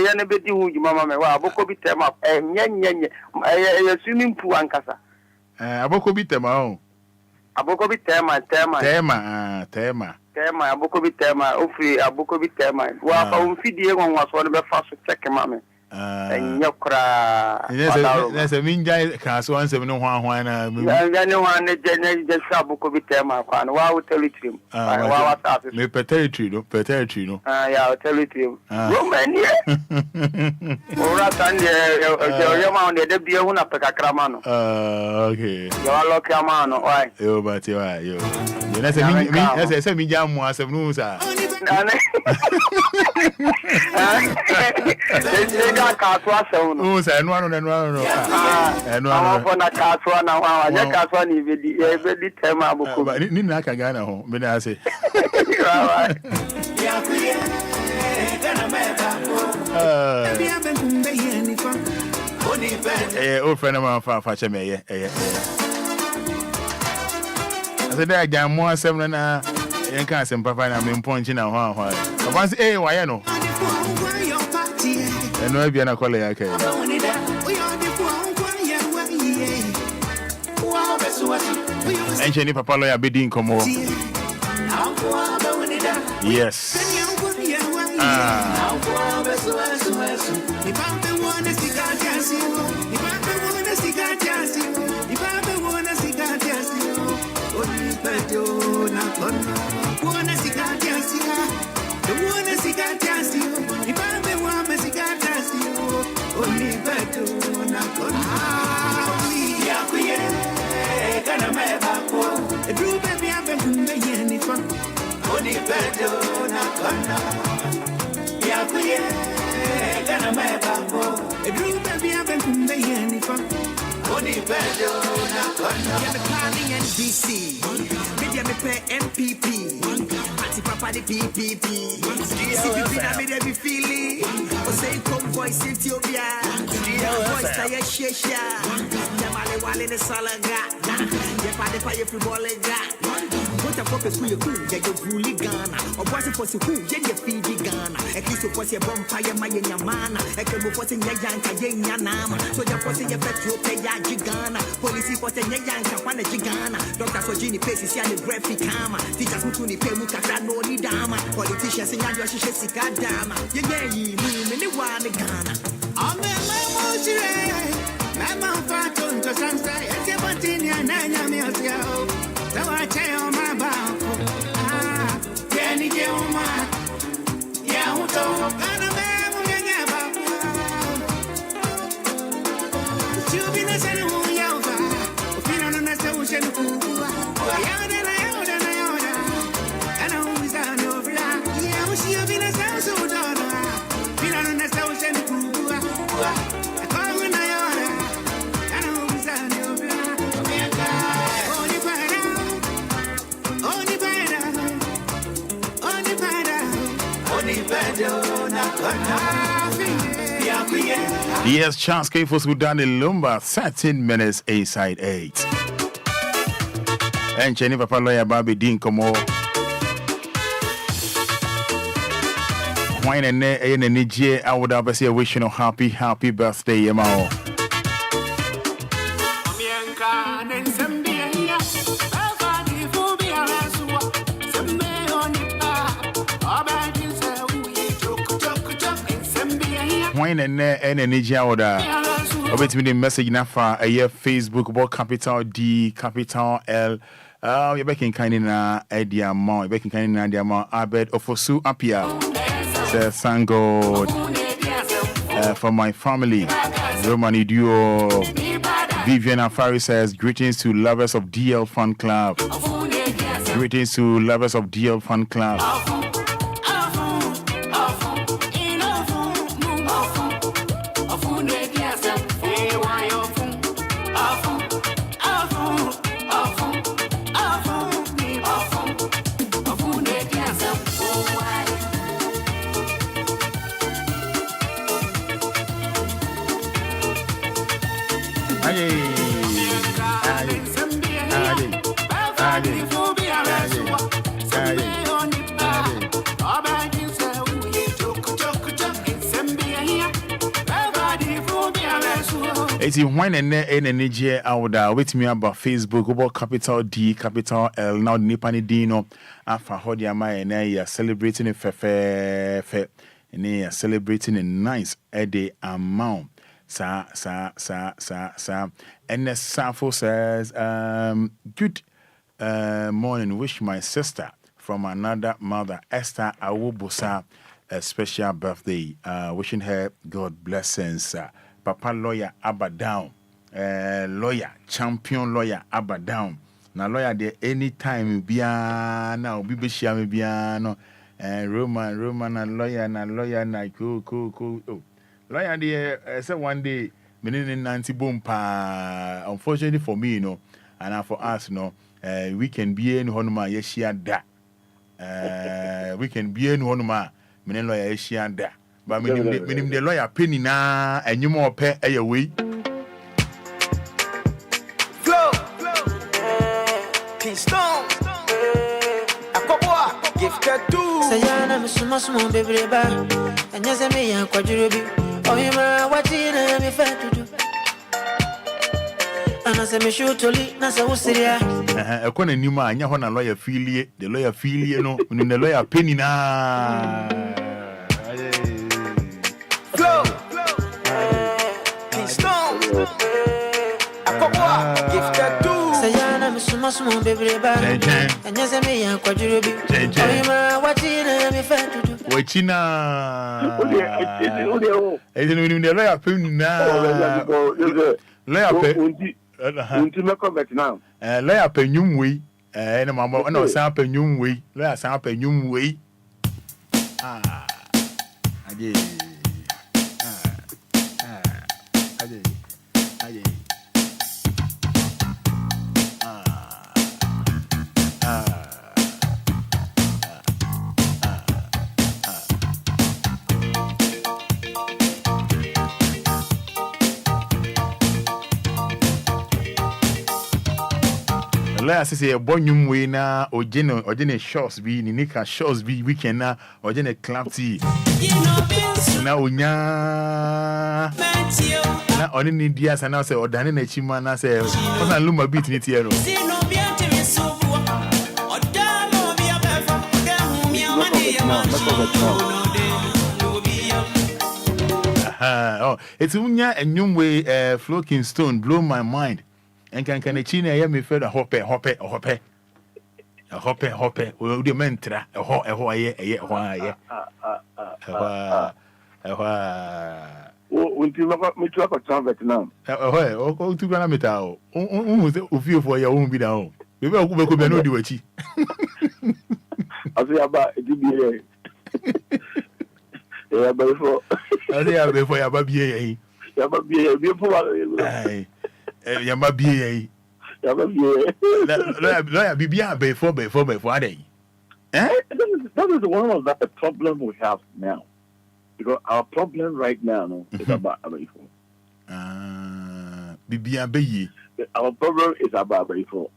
anybody who you mamma Boko beat them up and yen swimming pool and casa. Aboko beat them out. Aboko beat tema. tema aboko bi tema ofri aboko bi tema wa fa umfidie won waso no be fa so check ma me enye kra yes minja ka so ansem no hwan na ya ne hwan ne je sha aboko bi tema kwa no wa territory wa ta me territory no ya territory romani ora tande yo ma on de bia hu na pekakra ma no okay yo lock ya ma no why yo but yo na se mi ja mu asem no sa ga kaswa se no sa enu anu na kaswa na wa ya kaswa ni bedi tema aboko ni na aka Ghana ho me na ase o friend man fa cheme ye ase da ja mo asem na yen kan asem papa na me ponchi na ho papa say wa ye no eno abia na kole ya kai encheni papa lawyer bedi nkomo yes NBC, media me pay MPP, party papa the PPP, CPP na media be feeling, o say come voice into Obia, voice ta ye shesha, jamale wale ne salaga, ye pa ye football ga. What a pop school you get your fully Ghana, or was it for school, get your feedy Ghana, at least it was your bumpire, my yamana, a cable for your yanka, yanama, so you're forcing your petrol pay Ghana, police for your yanka, one Ghana, doctors for Gini faces, and the graphic karma, teachers who couldn't pay Muka, no need dama, politicians and your Shessica dama, ye many one Ghana. I'm a man for to some say, it's a button and I'm so I tell my back, can you get on my young dog? And a man will be the same who yell for feeling on the ocean. And I always done over. Yeah, she'll be the same so daughter. Feeling on the ocean. I call when I order. And I always done over. Yes, chance K for Sudan in Lumba, 13 minutes A side 8. And Jenny Papa Lawyer Bobby Dean Komo. Wine and Nije, I would have say wishing a happy birthday, Yamao. Wine and Nije, I would have the message now for a year Facebook about capital D, capital L. You're baking kind in the amount, you're baking kind in the amount. Abed Ofosu Apia says, thank God for my family. Romani Duo. Vivian Afari says, greetings to lovers of DL Fan Club. Greetings to lovers of DL Fan Club. It's in wine and energy out there. Wait me about Facebook about capital D, capital L. Now the Nipani Dino after Hodiama and they are celebrating a fe and they are celebrating a nice day amount. Sa. And the Safo says, good morning. Wish my sister from another mother, Esther Awubusa, a special birthday. Wishing her God blessings. Papa lawyer Abba down. Lawyer, champion lawyer Abba down. Now lawyer there anytime bia now be share me bia no. Roman and lawyer na cool. Oh. Lawyer there say one day meaning 90 boom pa. Unfortunately for me, and for us, we can be in honoma yeshia da. We can be in honoma meaning lawyer yeshia da. But minim the lawyer penny na and you more pay away. Flow, Keystone, Akobwa, gifted too. Sayana, Misumas, baby, and yes, I may have quadrubi. Oh, you are watching me fair to do. And as I shoot to lead, Nasa was serious. A corner Numa, and Yahona lawyer Philly, the lawyer Philly, when the lawyer penny na. Flow, Keystone, Akobwa, gifted too. Sayana, Misumas, baby, and yes, I may have quadrubi. Oh, you are watching me fair to do. Wachina. The lawyer penny na. Lawyer penny. Now. Lawyer penny way. And mamma, no, Sam penny way. Lawyer Sam penny way. Again. Last say a bonum way na or general shots be Nika shots be weekend na or general clap tea. Now unya na only need dias and now say or Danny Chima na say Lumba beat it here. Oh, it's unya and new way floating stone blow my mind. And can a china hear me fed a hoppe. Will the mentra a Won't you look me to a trumpet now? Oh, to Granamita. Who feel for your own be down. We will go to no do it. I say about DBA. Yeah, before I say before your baby. Your baby, before. Yamba BA. Lawyer Bibia before a day. That is one of the problem we have now. Because our problem right now is about Abayfo. Bibia Bay. Our problem is about Abayfo.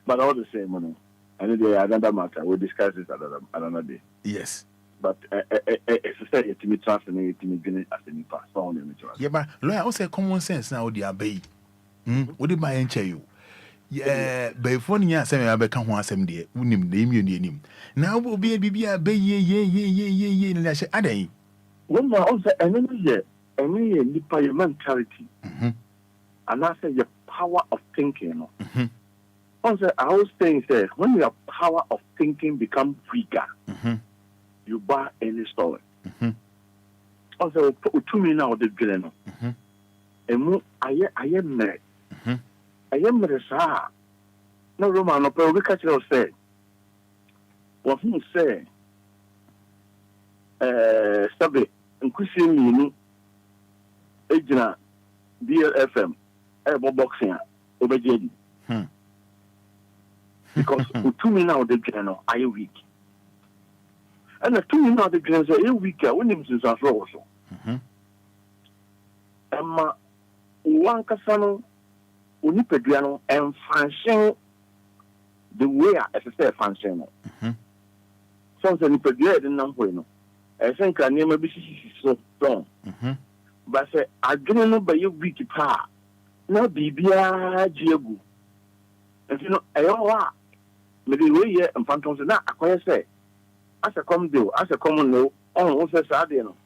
But all the same, another matter. We'll discuss this another day. Yes. But it's a study to me transferring to me as a new person. Yeah, but lawyer also common sense now. The obey. What did my answer you? Yeah, before you say I become one some day. Unim name you name. Now will be a baby obey ye. And I say, Ade. When I also enemy your mentality. And I say your power of thinking. Also, I was saying that when your power of thinking becomes weaker. You buy any store. Also, to me now the villain. And I am married. I am married, sir. No Roman, no, we catch you say. What he say, Sabe, and Christian, Agent, DLFM, Airborne Boxing, Obia. Because to me now the villain, I am weak. And the two now the girls are weaker when him since as well. Emma one casano Unipediano and function the way as I say function. Something Nipedia didn't know. I think I never be so strong. but say adwene no ba ye week pa na bibia jiegu and you know ayo me dey we ye mfanton se na akoye say as a come deal as a common no on say sade no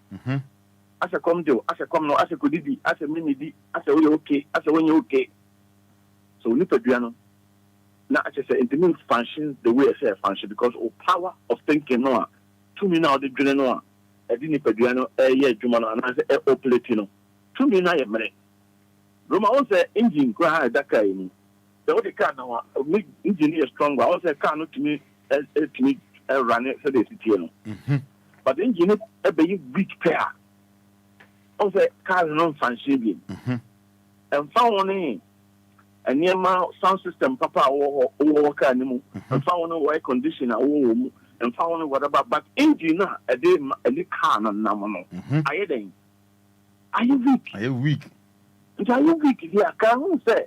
as a come deal as a come no as a kudidi as a minidi as a we okay as a when you okay so we pedua no na I say intimate function the way I say function because of power of thinking no to me now the dwene no e di ni pedua no ye adwuma no na say e operate no to me na ye mere Roma won say engine ko ha da kai ni the what the car now engine is strong but won say car no to me run it so they sit here no but the engine e be weak pair won say car no function bi and found one and near my sound system papa or car ni mu and found one air conditioner mu and found whatever but engine na a day a car na no are you weak and are you weak here car who say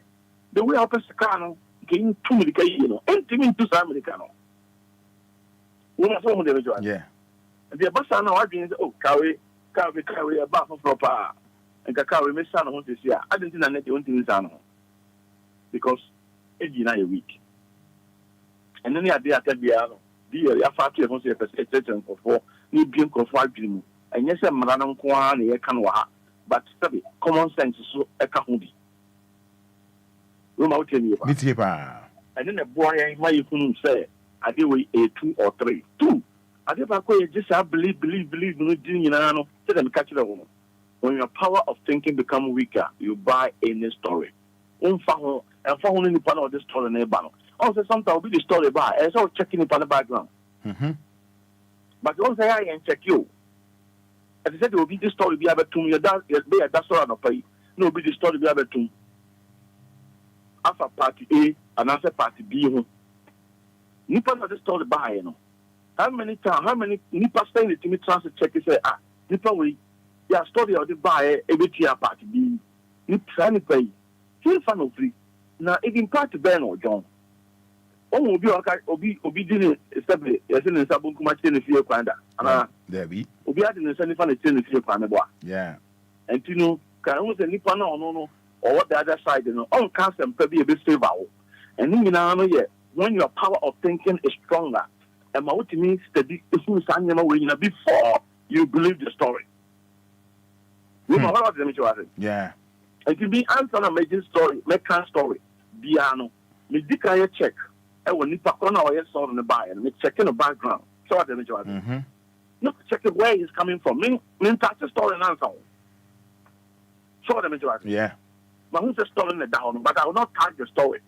the way up the car no getting too many you know anything to some americano we are so the yeah the bus now I been oh carry a bath of proper and carry me son on this year I didn't think that you want because engine are weak and then the idea that we are the factory of a for ni being confined dream and yes I'm running kwan e kan wa but study common sense so e ka ho bi we ma tell you and then the boy my you say I did we a 2 or 3 2 I did ba ko just believe no din nyina no say them catch the woman when your power of thinking become weaker you buy any story and for any part of the story neighbor also sometimes will be the story by and so checking in the background but don't say I and check you as I said will be the story be able to your dad be a story no pay no be the story be able to after party A and after party B nipa of the story by you know how many nipa stay to me transit check say nipa we ya story of the buy every party B nipa pay feel fan of free na even part Ben or John. Oh, obi didn't establish as an example, much in the field, there be Obia didn't send fan in the field, yeah. And you know, can almost any pan no, or what the other side, you know, all cast and be a bit stable. And then, you know, when your power of thinking is stronger, and my what means steady, before you believe the story. Yeah. It can be answer a major story, make a story. Biano, me dika check. I will nipa corner or yes on the buy and me checking the background. So what the not checking where he's coming from. Me touch the story and answer. So what the yeah. But who's the story in the down? But I will not touch the story.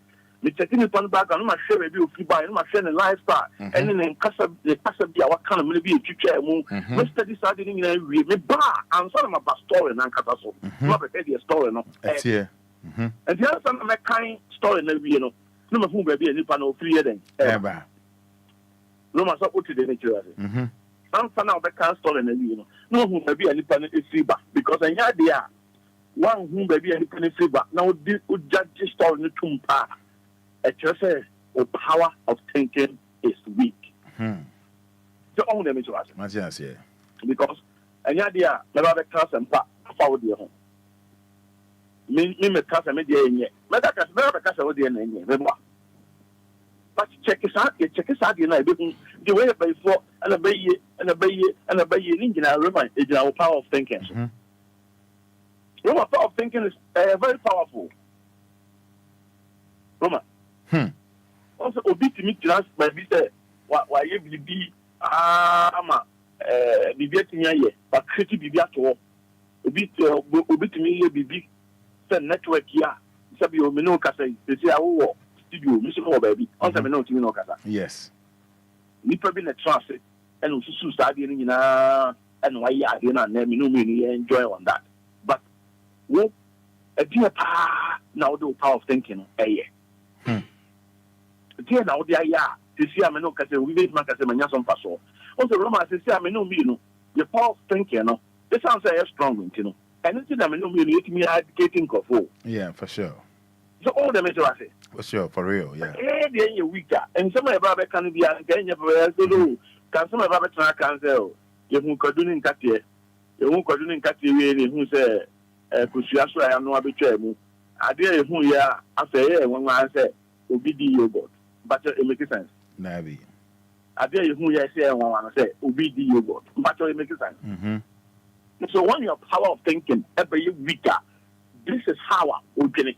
Me checking it on the background. I'm not sure maybe if you buy. I'm not sure the lifestyle. And then in casa be what kind of maybe a future move. Me study started in me bar. I'm sorry about story and casa so. Not a story no. That's here. And the other time I kind story na we no no who baby any pan o free then eba no ma so put the nature some fan of the kind story na we no who baby any pan e free back because anya there one who baby any pan free back now o judge story no tumpa e just say the power of thinking is weak so on the nature because anya there never the class and pa forward there me kasa me dey enye me da kasa wo dey na enye me ba but check it out na be the way by for and obey ni ngina remind the power of thinking Roma power of thinking is very powerful Roma also obi timi class by be say wa ye bibi ama bibi atinya ye but create bibi ato obi timi ye bibi network here. Sabi o me no kasa. They say awo studio. Me so baby. On say me no timi no kasa. Yes. Nipa bi na trust and ususu study ni na and why ya dey na me no me enjoy on that. But wo a dear pa now the power of thinking Dear now the ya. They say me no kasa we make man kasa me nya some paso. Also Roma say me no me no. The power of thinking no. This sounds very strong, you know. And it's them no me me advocating for. Yeah, for sure. So all them is what I say. For sure, for real, yeah. Then you weaker. And some of our can be and can you can some of our can say you who could do in Katia. You who could do in Katia who say kusua so ya no abetwa mu ade ehu ya afeye enwa say obi di yogurt but it make sense na be ade ehu ya say enwa say obi di yogurt but it make sense so when your power of thinking every weaker this is how we get it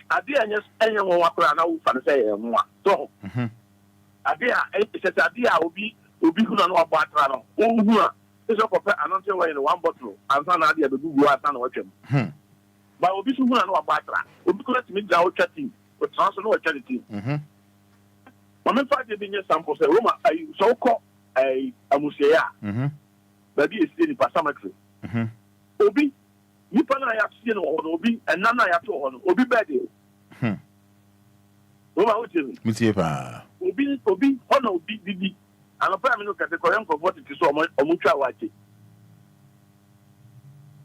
ade anya nwa kwara na wo fa say enwa so ade a obi hu na no abo atra no ohu a so kope anonte way no one bottle ansa na ade abegugu asa na watwam ba obi so hu na no abo atra obi ko let me dra o chatting o transfer no o chatting mama fa de binye sample say Roma so ko amusia ba bi esi ni pasametry obi nipa na ya tie no ho obi enna na ya to ho no obi bede Roma o tie mi tie pa obi hono obi bibi anọpa mi no kete koyan ko vote ti so omutwa wache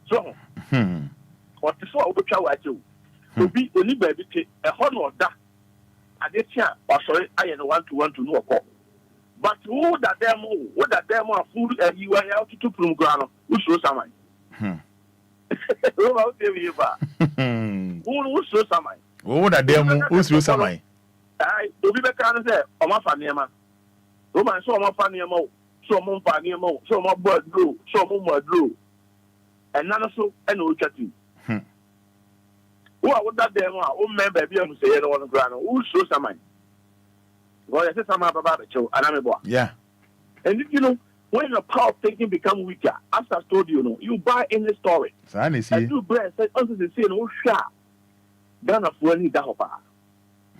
so o ti so omutwa wache obi oni ba bi te e hono oda ade tia wasori aye no 1 to no okọ but who that them full you are out to program usoro samai o te wi ba usoro samai who that them usoro samai ai obi be kan say o ma fa niema o ma so o ma fa niema so mo fa niema so mo bodro so mo modro enana so e na o twati wo that them o member bi am say no no gra no usoro samai well say sama baba be cho aname bo yeah and you know when your power of thinking become weaker as I told you you buy any story so I see and you breast say also say no sha Ghana for any da hopa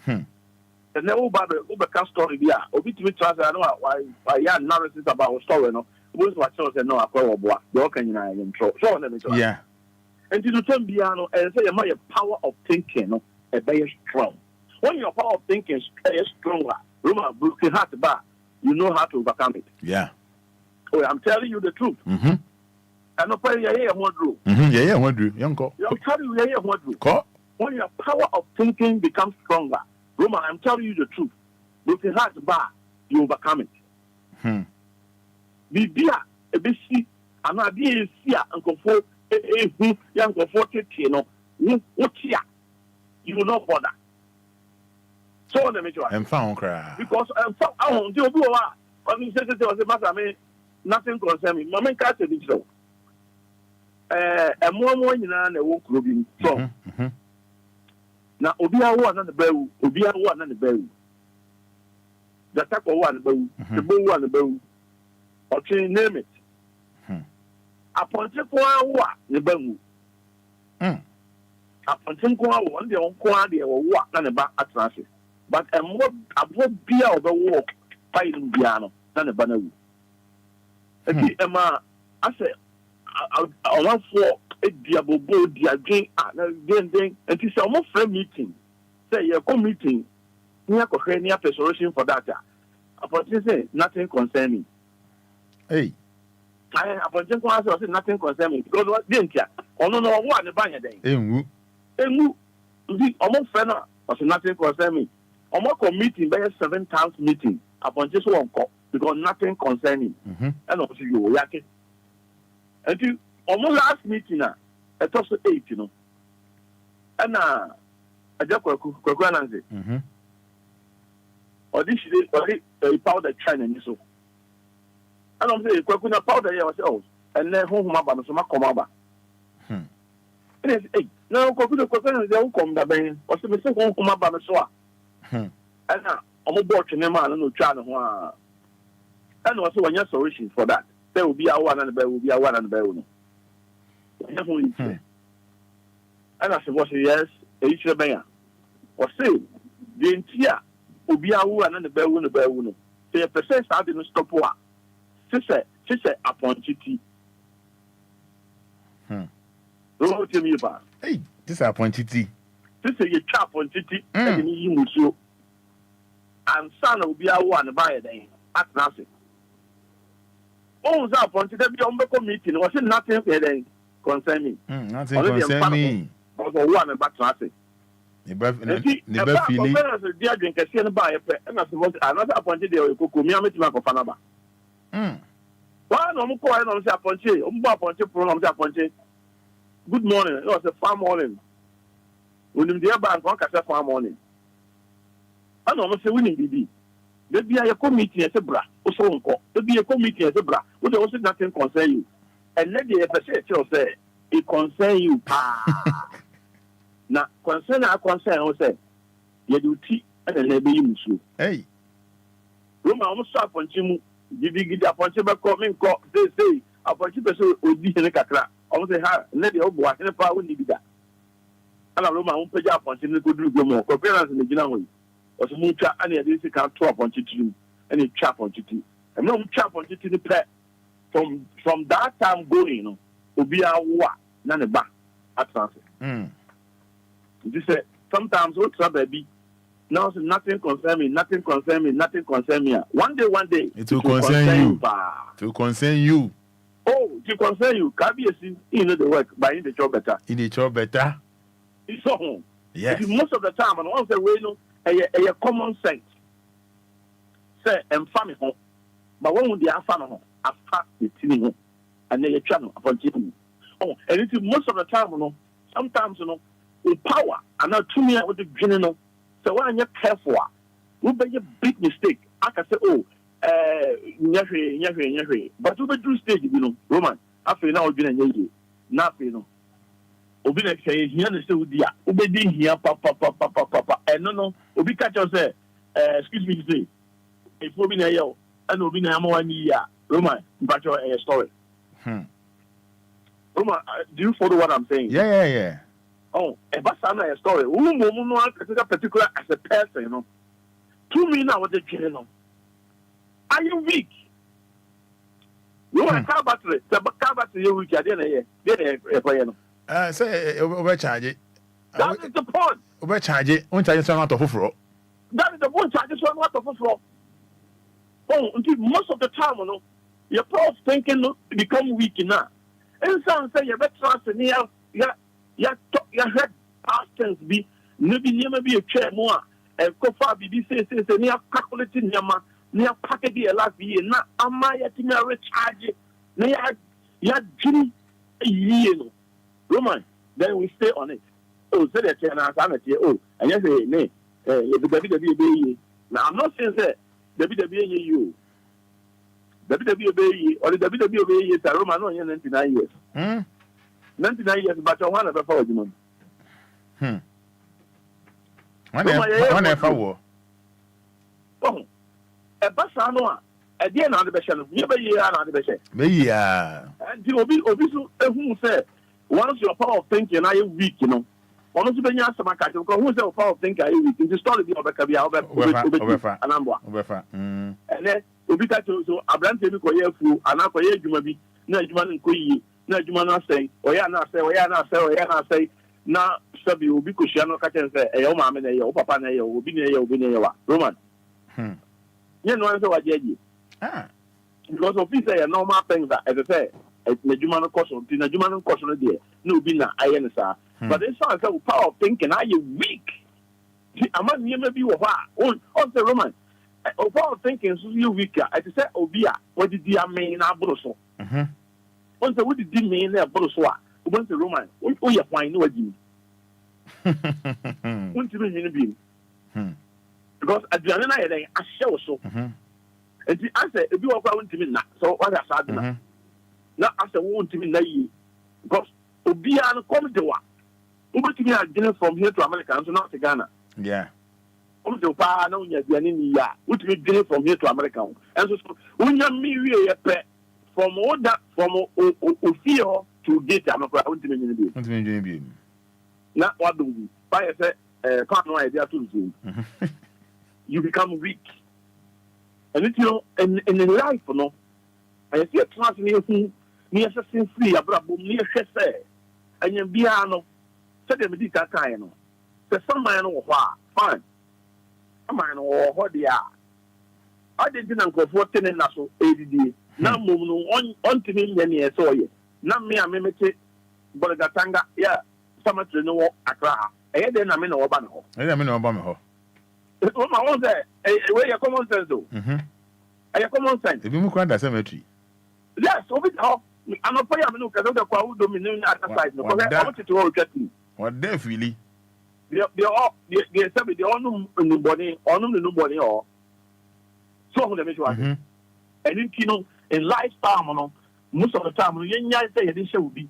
and then Obia story there. Obi to me trust I know why ya analysis about story no. Most what say no akwa oboa. The can you intro. So let me tell you. Yeah. And to turn piano and say your power of thinking no a very strong. When your power of thinking is stronger, remember broken heart bar, you know how to overcome it. Yeah. Oh, I'm telling you the truth. And no pay ya one drew. Yeah, one drew. Young ko. I'm telling you ya one drew. Ko. When your power of thinking becomes stronger, Roma, I'm telling you the truth. With the heart bar, you overcome it. Be dear, a bit see, and I did see and comfort a young comforted, you know, what here? You will not bother. So let me try. And found cry. Because I won't do what I mean, it was a matter, I mean, nothing concerns me. Mamma can't say it so. And more in an old clubbing. So. Now, Obia one on the bell, Obia one on the bell. The taco one bell, the bull one the bell, or change name it. Upon the bell. Upon some one, the own quantity or walk on the back at transit. But a more beer of the walk, fighting piano than a banner. Emma, I said, I want for. Diabo bo diagin then and it's almost friend meeting say you come meeting near coherent solution for that upon say nothing concern me hey I upon say nothing concern me because what didn't ya no what the banya then emu the almost friend was nothing concern me almost meeting by 7 times meeting upon just one call because nothing concerning and also you yake and you almost last meeting at also 8, you know. And I just Nancy. Or this is powder China and so. And I'm saying, Quakuna powder yourself, and then home about some comaba. And it's 8. No, Quakuna, they won't come the bang, or some mistake won't come about the soa. And now, I'm a board in a man and no child. And also, when you're solution for that, there will be a one and the bell will be a one and the bell. And I said, was yes, each the or say, the entire Obia and the bell in the bell. Say a percent I didn't stop what. Sister upon GT. Don't tell me about. Hey, this appointed tea. Sister, you chap on GT and you must and son will be a one by a day at nothing. Oh, that appointed to be on the meeting was nothing for concern me. Nothing concern me. Also, one about traffic. Never feeling. Dear drink a sin by a pet, and I suppose another appointed there will cook me a meeting of Fanaba. One on call on Saponche, Umba Ponche, Pronom Saponche. good morning. It was a farm morning. When in the bank, one can say farm morning. I know I'm saying winning BB. There be a committee as a bra, also there be a committee as a bra, would also nothing concern you. And let the episode say it concern you. Now, concern our concern, I say, you do tea and then maybe you so. Hey, Roma almost stop on Chimu, give the appointment coming, they say, appointment would be in a cacra. Almost say, ha, let the old boy in a power would be that. And Roma won't pay up on Chimu, could do more, for parents in the general. Was a mucha and a can trap on Chitu and a chap on Chitu. And no chap on Chitu the pet from that time going, Obia wa, none a back at Francis. You say, sometimes what's up, baby? Now, nothing concern me, nothing concern me, nothing concern me. One day, it will concern you. It will concern you. Oh, to concern you. Can be a sin in the work, but in the job better. In the job better? It's so home. Yes. Most of the time, and once the way, a common sense. Say, and family home. But when they are family home, after the team home, and they are channel upon team. Oh, and it's most of the time, sometimes, with power, and not too many with the general. So when you're careful, we make a big mistake. I can say, oh, but we do stage, Roman. After now, we've been a year. Nothing, Obi na say here na say udia obedi here papa and no obi catch us say excuse me say if obi na yo and obi na am 1 year Roman but your story Roman, do you follow what I'm saying? Yeah. Oh, a basana a story no particular as a person, 2 million now what the channel. Are you weak? Roman car battery you weak there say overcharge it. That is the point. Overcharge it. Won't charge some out of floor. That is the point. Charges one out of floor. Oh, until most of the time, your power of thinking become weak now. And some say you better trust in your head past tense be maybe never be a chair more. And Kofa BB says near calculating Yama near package a last year. Now, am I at me recharge? Near Jimmy a year. Roman, then we stay on it. Oh, say that oh, and you say, nay, WWE. Now, I'm not saying that WWE, WWE, or the WWE is a Roman on 99 years. 99 years, but I want to before you. One ever war. Oh, a Bassanoa, a dear now the best, never year another best. Yeah. And the Obi, who said, once your power of thinking are weak, once you been asked my catch, because who's the power of thinking are weak? It's story of Kabia, and then Obi catch so Abraham Tebi Koyefu, and I Koye Jumabi, no Juman Koyi, no Jumana say, Oyana say, now Sabi will be Kushano catch and say, oh, mamma, oh, papa, will be near you, Roman. You know, what you because of this, a normal thing that, as I say, the human caution, the human caution, dear, no, be na iron, sir. But this sounds so power of thinking, are you weak? I must never be a on the Roman. Power of thinking, so you weaker. I say, Obia, what did you mean? I broso. Once the what did you mean? There, broso. Once the Roman, oh, you find no idea. Once you mean, because at the end of the day, I show so. And the answer, if you are going to me now, so what I said. Now, after one to me, because Obia come to what? Uber to me are getting from here to America, and not to Ghana. Yeah. Om the power, no, you're getting ya, which we getting from here to America. And so, when you're me, from all that, from Ofio to get America, I want to be. Not what do we? By a can't no idea to do. You become weak. And it's in life, I see a translation. Near assassin free, a brabo near Chesse, and your piano. Said them did that kind of. So some man or fine. A man or what they are. I didn't go for 10 and so ADD. Now, on to me, many years or ye. Now, me, I mimic it, but a Gatanga, yeah, some to know Accra. I then I'm in Obama. I am in Obama. I want that. Where your common sense, though. I have common sense. If you move around the cemetery. Yes, over it. I'm not paying no because of the crowd dominating at the side. No, because I wanted to all get me. What definitely? They said they all know nobody, or no nobody, or so of them is right. And you know, in lifetime, most of the time, you say this will be,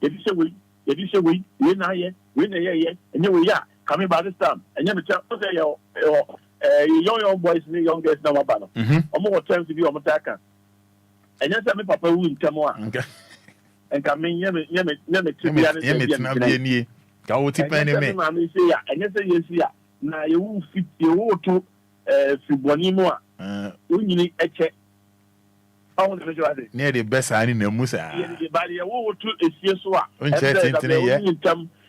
if you say we, and you coming by this time, and you tell young boys, young girls, now about them. More times to be on attacker. And yes, I'm a papa who will come on. And come in, Yemit, Gauti penny, and yes, yes, now you will fit your to Fibonimo. We need a check. Near the best I in the Musa. By the wall to a Sieswa.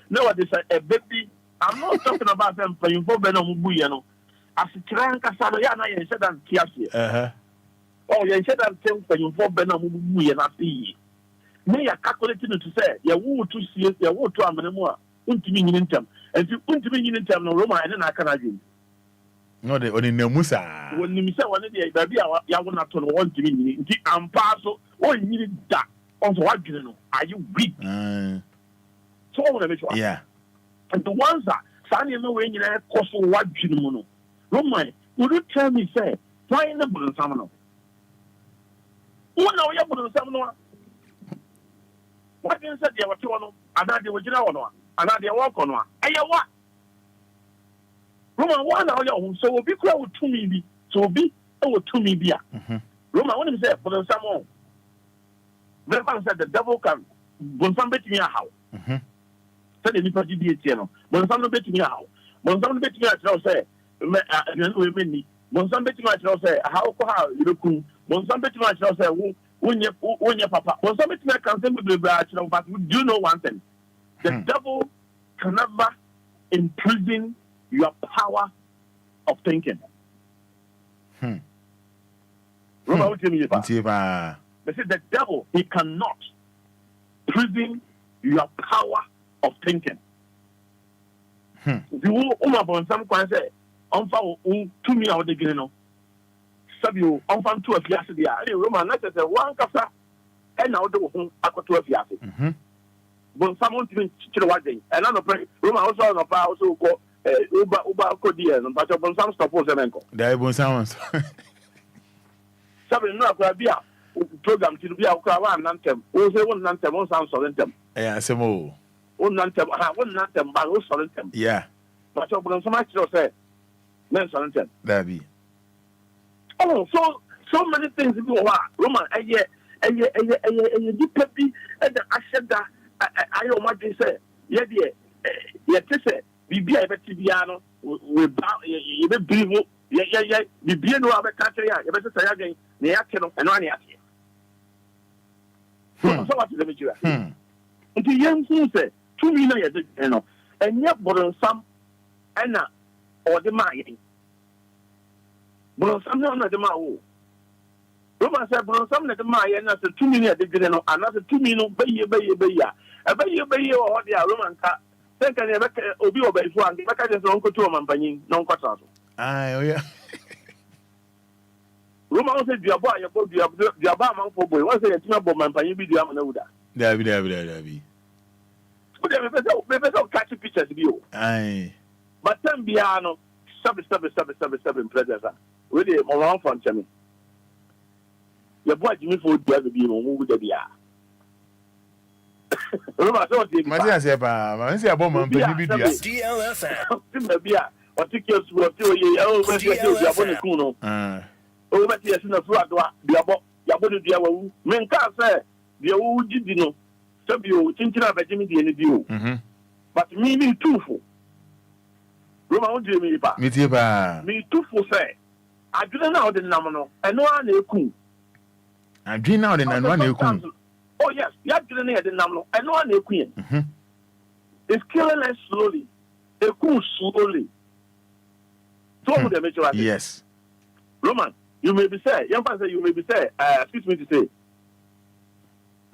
No, this a baby. I'm not talking about them playing for Benon Buyano. As a Tranca Sadayana and said that Kiasi. Oh, you said that thing for you for Benon Buyana. May I calculate to say, you will to see it, you will to Amanua, Untimin in term. And you Untimin in term, no Roma, and then I can agree. No, the only no Musa. When you say one day, baby, I will not want to be I'm parcel, or you need that. Also, what you know, are you weak? So, I want to make sure. Yeah. And the ones that Sandy no way in a cost of what you know. Roma, would you tell me, say, why in the Buddha Samano? What now you put on Samano? What you said you were 2 on, and now they were general one, and now they walk on one. And you what? Roma, one hour, so will be crowd to me, so be over to me beer. Roma, what is that for the Samo? Verban said the devil can, when some bet me a how. Said anybody be a channel. When some bet me a how. When some bet me a tell say, when some bet me a tell say, how you look, when some bet me a tell say, when your papa, when some bet me a can say, but we do know one thing. The devil can never imprison your power of thinking. Remember what you mean? They say the devil, he cannot prison your power of thinking. You will some can say, to me out the green. Sabio, on 2 of yesterday, Roman, not as a 1 casa, and now the home aqua 2 of yesterday. When someone to watching, and I'm a Roman also go. Uba Kodia, but upon some stop was an ankle. There was sounds. Something not be a program to be a crowd and them. Also, one nantem, one sound solid them. Yeah, some more. One nantem, but who solid them. Yeah. But upon so much to say, men solid them. That be. Oh, so many things you are. Roman, a deep peppy, and I said that I don't want to say, yeah, say. Bibi a beti biano we ba ye be brivo ye bibi no abeka tire ya ye be say again na yake no eno ani yake so what is the measure nti yen say to me na ye de no enye boronsam ena o de ma yen boronsam na de ma wo Roma say boronsam na de ma yen na say to me na de gire no ana say to me no be ye ya e o de Roman ka think I never obi obey one. If I just don't go to a man, non quarter. Oh, yeah. Roma said, "You are boy, you are man for boy. Once a small man, you be the Amanoda. There be. But they catch pictures of you. Aye. But then, Biano, 7 presents. Really, around from Chemi. Your boy, Jimmy, for the be moved the beer. Masia sepa, masia bomba mpeni bidia. DLFM. Bia, o tickets wo ti oye, o we ti o abone kun no. O we ti esi na fu adoa, bia bo, ya bo dia wawu. Men ka say, bia wo gidi no. So bi o tintina abegimi die ni bi o. But me tufu. Roma o die me pa. Me tie pa. Me tufu say, adwene na o de nam no, eno a na eku. Adwene na o de nam na eku. Oh yes, you have to the number. I know I'm a queen. It's killing us slowly. They cool slowly. So the major. Yes. Roman, you may be say, young person, you may be say, excuse me to say,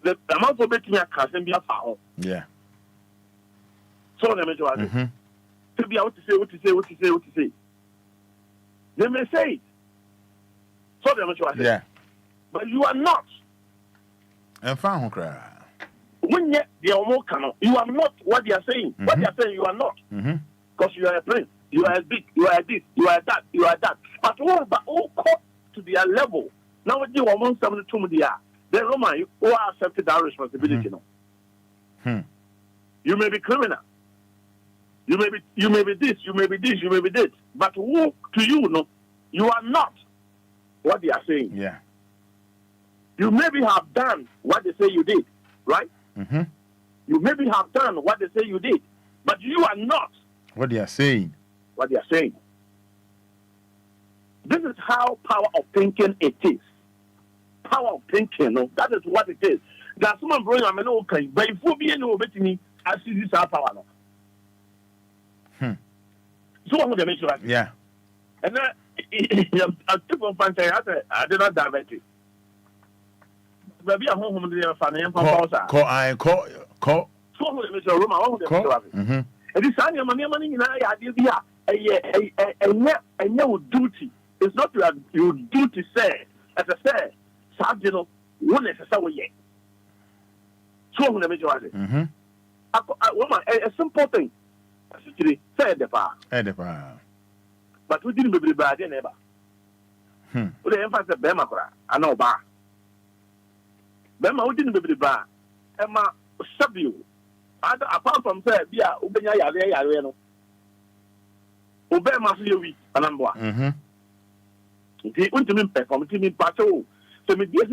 the amount of betting I can't be a foul. Yeah. So the major. To be able to say. They may say it. So the major. Yeah. But you are not. And found cry. When they are more canon, you are not what they are saying. What they are saying, you are not. Because you are a prince, you are a big, you are this, you are that, you are that. But all caught to their level. Now, you are 172 media. Then, Roman, you all accepted that responsibility. No? You may be criminal. You may be this, you may be this, you may be this. But who to you, no, you are not what they are saying. Yeah. You maybe have done what they say you did, right? You maybe have done what they say you did, but you are not what they are saying. What they are saying. This is how power of thinking it is. Power of thinking, no, that is what it is. There's someone bring a man okay, but if you be any obey me, I see this power. No. So I'm going to make sure. Yeah. And then I took on fancy. I did not divert it. Maybe I'm home with the family and call. So I'm going to make sure room. I want to make sure. And this annual money in I did a duty. It's not your duty, say, as I said, Sabino, one is a way. So I'm going to make sure. A simple thing. Say the power. But we didn't be bad never. We emphasize Bema, I know bar. Bema, we didn't be bad. Emma, sub you. Apart from say, yeah, Ubenya Yano. Obey must be a week, and I'm one. It went to me from Timmy Pato. So, me dear,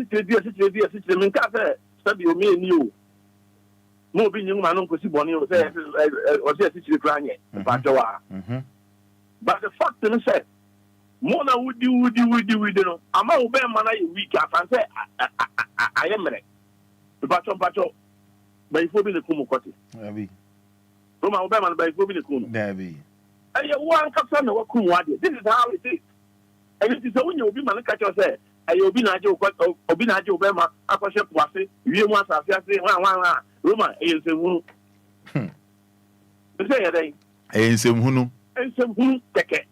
sub you, me and you. No being young man, Uncle Siboney was there, or there, crying. But the fact is, said, Mona would do, I'm a bear man, I weak, I say, I am ready. The Bacho, by Fobi the Kumukoti. Roma Oberman by Fobi the Kum. And you one captain of Kumwadi. This is how it is. And it is when you'll be man catch yourself. You'll be Najo, Obinajo Bema, Aquashep Wasi, you want to say, Roma is a wound. Say a day. And some who and some who take it.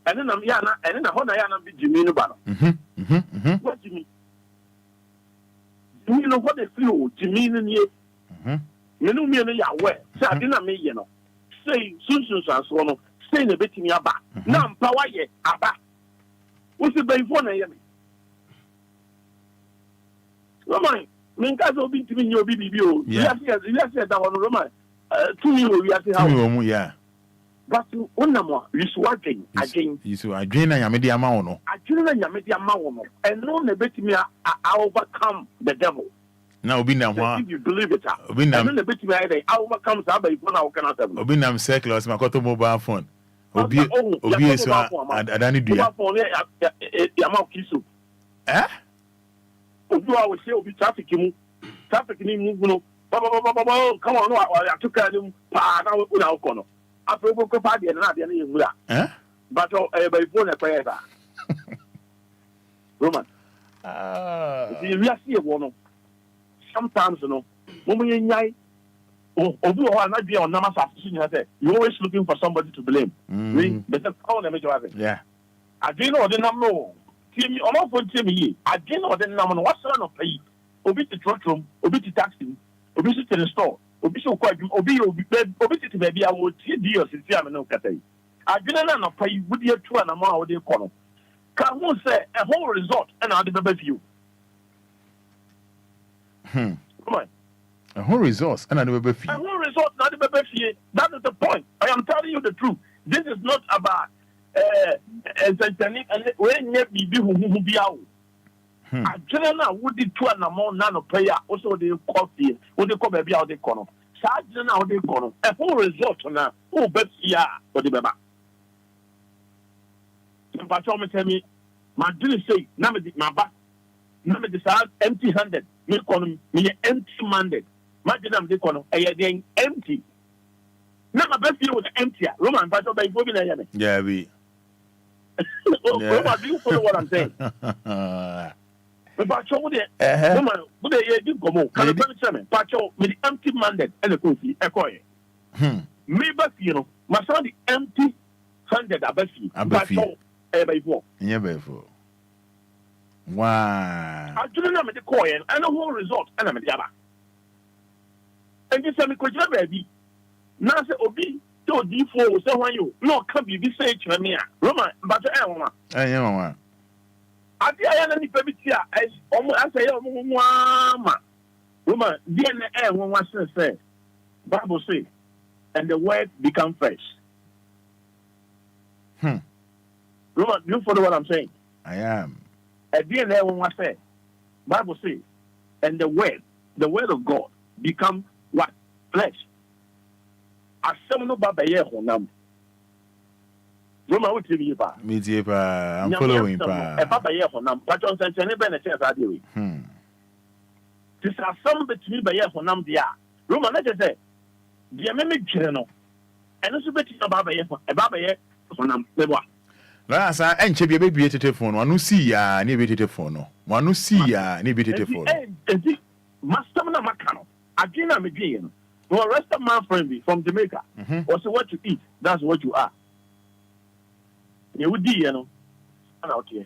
And then I'm Yana, and then a Honayana be Jimmy Nubano. What do you mean? You know what they flew, Jimmy and you. You know me and Yahweh. Say, I didn't mean, you know. Say, soon, and so on. Say, a bit in your back. Now, power yet, Abba. What's the bay for? Roman, Minkas will be to me your BBO. Yes, that one, Roman. 2 years, we are saying, yeah. But one more, you swatting again. You saw a drain and Yamedia Maono. I didn't Yamedia Maono. And no, the bit me, I overcome the devil. Now, if you believe it, I overcome Sabbath when I cannot have Obinam circles, my cotton mobile phone. Obia, so I don't do Yamokisu. Eh? You always say, be trafficking, come on, I took him, without corner. After we go party and not any but by phone a prayer. Roman, you see a woman. Sometimes, you know, when you're not be on Namas after you're always looking for somebody to blame. But that's all the major. Yeah. I didn't know the number. Timmy, or not for Timmy. I didn't know the number. What sort of pay? Obi to truck room, Obi to taxi, Obi to the store, Obi so quite Obi to baby. I would see deals in Siam. I didn't know pay with your 2 and a mile of the corner. Can one say a whole resort and I'll be with you? Come on. A whole resource and a baby fee. A whole resort, not a baby fee. That is the point. I am telling you the truth. This is not about when you be who be out. I generally would do 2 and a more nano player also the coffee, what they call baby out the corner. Sergeant out the corner. A whole resort now. Oh, but yeah, for the baby. But tell me, my didn't say, my back. Number the empty handed. Me call me empty minded. Imagine I'm the empty. Now my best feel was empty. Roman, but by Bobby. Yeah, we. Roman, do you follow what I'm saying? But show the Roman, would they do go more? Can you Pacho with empty minded and a coffee, a coin. Maybe you know, my son the empty handed a best. Yeah, by four. Wow. I didn't know the coin and the whole result and I'm a jabba. And you say me could baby. Now say Obi to D4 so when you no can be say to me. Roma, but I am. I did any baby here. I say, Mama. Roma, DNA one was say. Bible say, and the word become flesh. Roma, you follow what I'm saying? I am. At DNA one was say. Bible say, and the word of God become what? Flesh. As some no baba ye honam. Roma, what tell you about? Me too, I'm following, pa. A baba ye honam. But on sense, any benefit I do. This are some between by ye honam dia. Roma, let us say, dear me general. And also between a baba ye honam. Last I ain't be a baby phone. One who see ya, near be phone. One who see ya, near be phone. Master Macano. Again, I'm again. No, rest of my friend from Jamaica. Also, what you eat, that's what you are. You would you know. Out here.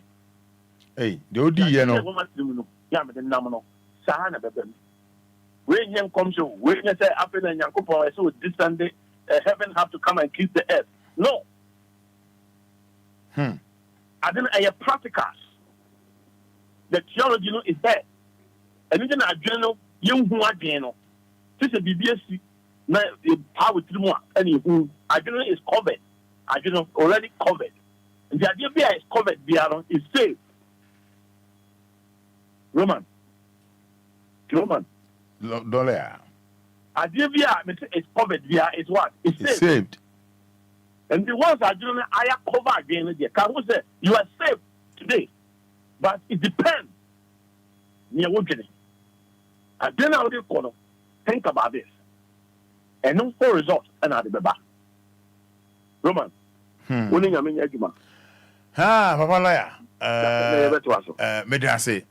Hey, the OD, you know. Yeah, but the nominal. Sahana, baby. When young comes you, when you say, Apple and Yankopo, I saw this Sunday, heaven have to come and kiss the earth. No. I didn't a practicals. The theology is there. And then I journal, young who are journal. This is a BBSC. Now, the power to more. And who I don't know is covered. I don't know already covered. And the idea is covered. Is saved. Roman. Dollar. Idea is covered. Is what? It's saved. And the ones I don't know, I are covered again. Can who say you are saved today? But it depends. Near what I don't know how they call. Think about this. And no for results and at the back. Roman. Winning a minute. Papa Laya. Medase.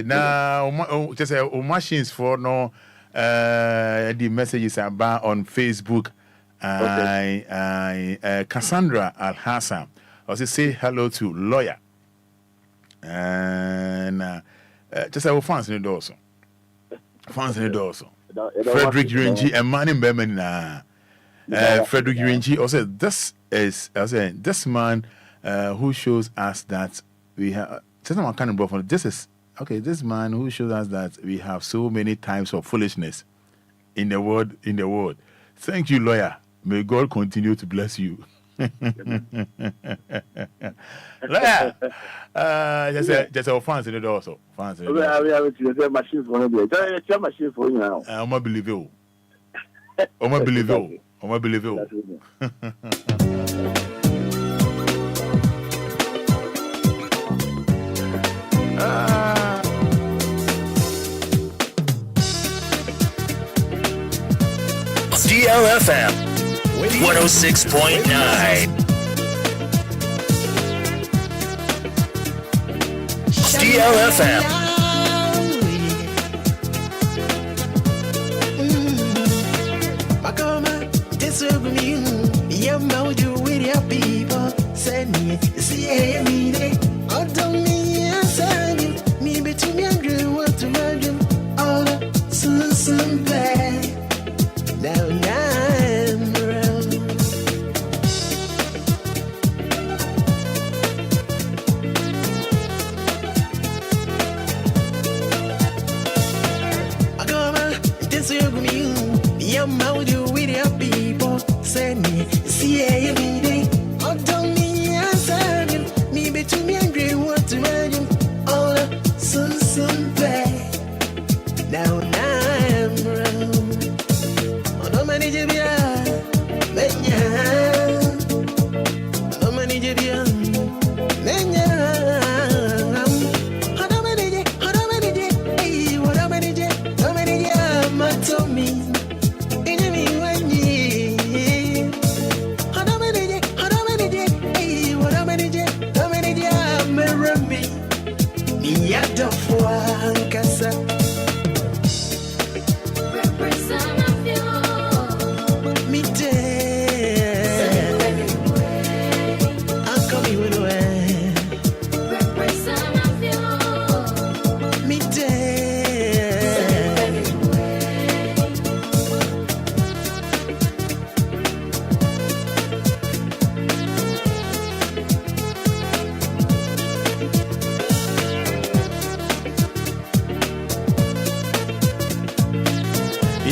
Now, just machines for no the messages about on Facebook. Cassandra Al Hassan also say hello to lawyer. And just our fans in the door. Frederick Urenji and Manny Bemen. Frederick Urenji also this man who shows us that we have this man who shows us that we have so many types of foolishness in the world. Thank you, lawyer. May God continue to bless you. Lawyer, just our fans in the door also. Fans in the door. We have a machine for you now. I'm not believe you. DLFM 106.9. DLFM.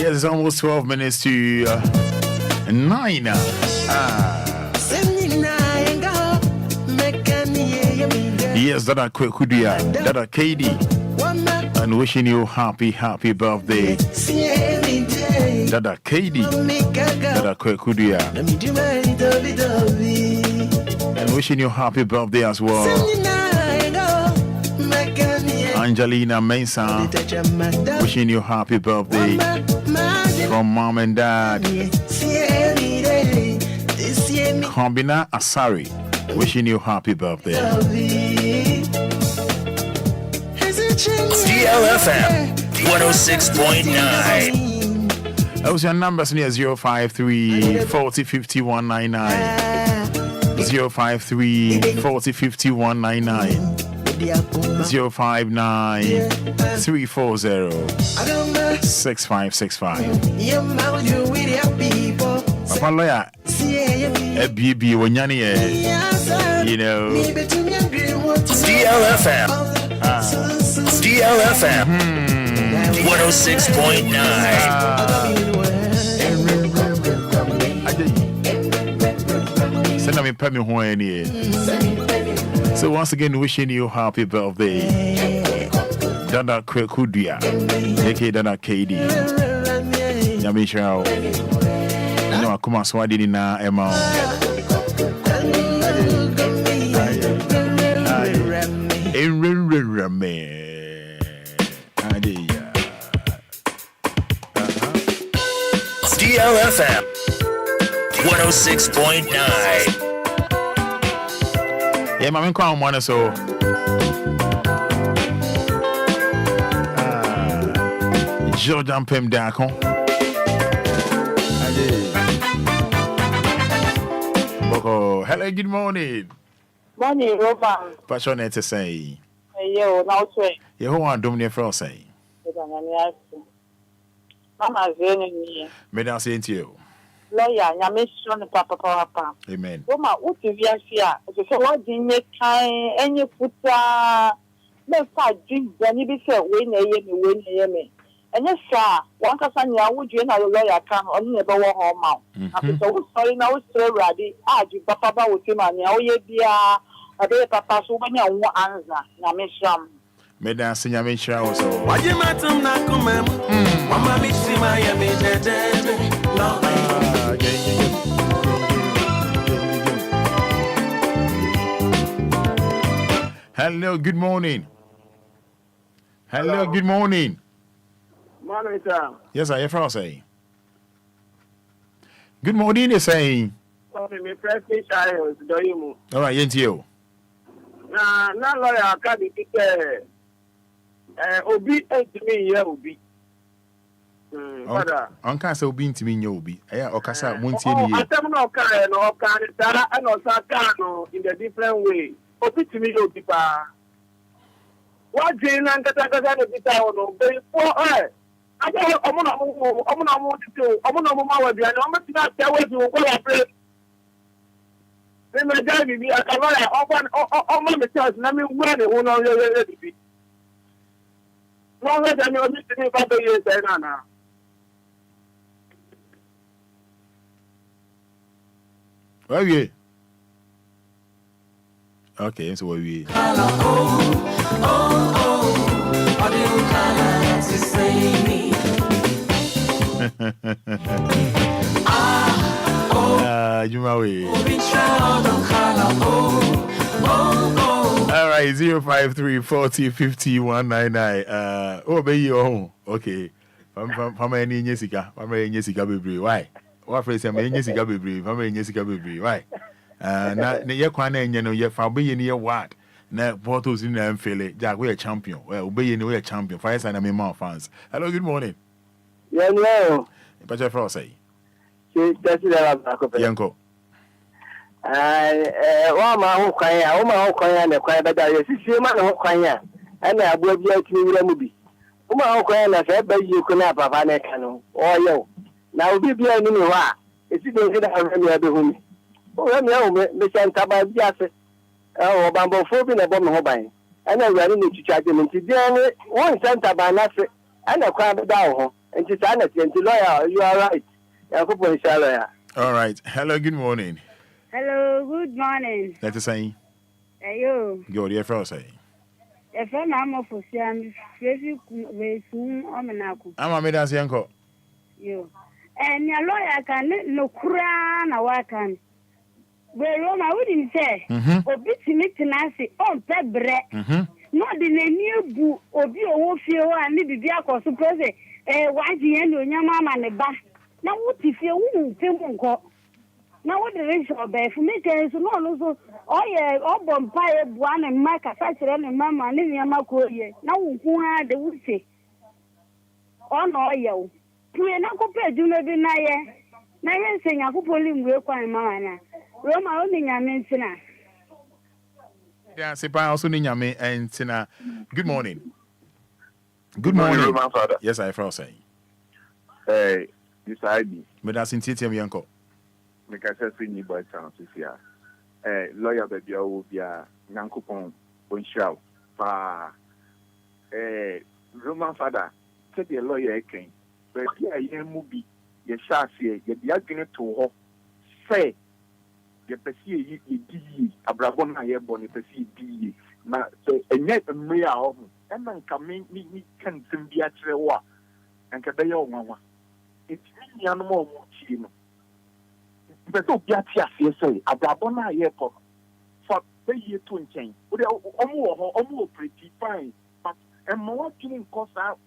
Yes, it's almost 12 minutes to 9. Yes, Dada Kwekudia, Dada Katie, and wishing you happy birthday. Dada Katie, Dada Kwekudia, and wishing you happy birthday as well. Angelina Mesa, wishing you happy birthday from mom and dad. Kombina Asari, wishing you happy birthday. DLFM 106.9. That was your numbers near 053 40 50 199. 053 40 50 199. 059 340 6565. Papa lawyer, BB Wanyani, you know. DLFM. DLFM 106.9. Send me Pemi Hoyani. So once again, wishing you happy birthday, Dada Kwekudia, aka Dada KD. Yamisha, no, Akuma Swadi na Emma. DLFM 106.9. Yeah, my man, come on, so. Jordan Pem Dacon. Boko, hello, good morning. Morning, Robert. Passionate to say. Yo, now say. You who are doing your first say? Mama, Zenny. May I say to you? Lawyer, Yamishan, Papa. Amen. Roma, what if you are here? So, what did you kind any put no fight drink, then you be said, win a me. And yes, sir, one person, I would you know, lawyer come on never walk home out. So, sorry, now it's so ready. I do Papa with him, and oh, yeah, dear, a day, Papa, so when you want answer, Yamishan. May I say, Yamisha also. Why you matter not come? Mama, miss my no. Hello, good morning. Hello, good morning. Morning, sir. Yes, I hear say. Good morning, you're saying. Sorry, me press me child, do you? All right, into you. Nah, lawyer, can't be Obi to me, yeah, Obi. Fada. Uncle say Obi to me, you Obi. Yeah, Okasa, Monty. I tell no car, no car, and also car in a different way. Obi to me, Obi. What Jane and Kataka the town, very poor. I don't I'm not to, I'm not not tell you what I pray. Then my dad, I can write on the church, and I mean, where the one on your be. No less than your Mr. Father years, Nana. Where are you? Okay, so where are you? All right, 053 40 50 199. Oh, be your home. Okay. Fama any Jessica, Fama Jessica Bibri. Why? What phrase am I Jessica Bibri? Fama Jessica Bibri. Why? Na ye kwana enye no ye fa be ye ne what? Na photos in am fele. Jack we a champion. Well, be ye we a champion. Fire sign am more fans. Hello, good morning. Yeah, no. Pacha for say. That's it. Yanko. Wa ma ho kwan ya, o ma ho kwan ya na kwan ba da ye sisi ma na ho kwan ya. Ana abo bia tini wura mu bi. O ma ho kwan ya na se ba yi ko na papa na ka no. O yo. Na obi bia ni ho a, esi de se da ha mi abe hu mi. O ya mi a o me senta ba bia se. O bambo fo bi na bo me ho ban. Ana wura ni chicha de mi ti de ni won senta ba na se. Ana kwan ba da ho. And to sign it, and to lawyer, you are right. All right. Hello, good morning. Hello, good morning. Let us say. Ayo. Go dear fellow say. If I'm off for Siam, very soon, Omenaku. I'm a midas yanko. You. And your lawyer can no crown a wakan. Well, Roma wouldn't say, or bit me tenacity on pebre. Not in a new book or be a wolf here and maybe be a course suppose why the end of your mamma and the bath. Now, what if you won't go? Now, what the ratio of for me is no, also, oh, yeah, all bonfire, one and Mark, a such a mamma, and in your Mako, now who are the wood say? Oh, no, yo. You are not compared to maybe Naya. Naya saying, I could pull him real quiet, Mana. Roma only a mentioner. Yeah, Sepa also Ninyame and Tina. Good morning. Good morning, Roman Fada. Yes, I feel say. Hey, this ID. But that's in Titium Yanko. Make I say, you boy sounds here. Lawyer baby, Obia, Nankupon, Bonshao, Roman Fada, said the lawyer came. But here, you movie, you shall see, you be arguing to her. Say, you perceive you, Abrabon, I have born, perceive ye. Now, and yet, a mere of and then coming, me can be at the war and Cabayo Mama. It's me, animal, chino. But so get yes, say, Abrabon, I have for the year 20. Almost pretty fine, but and more killing cost out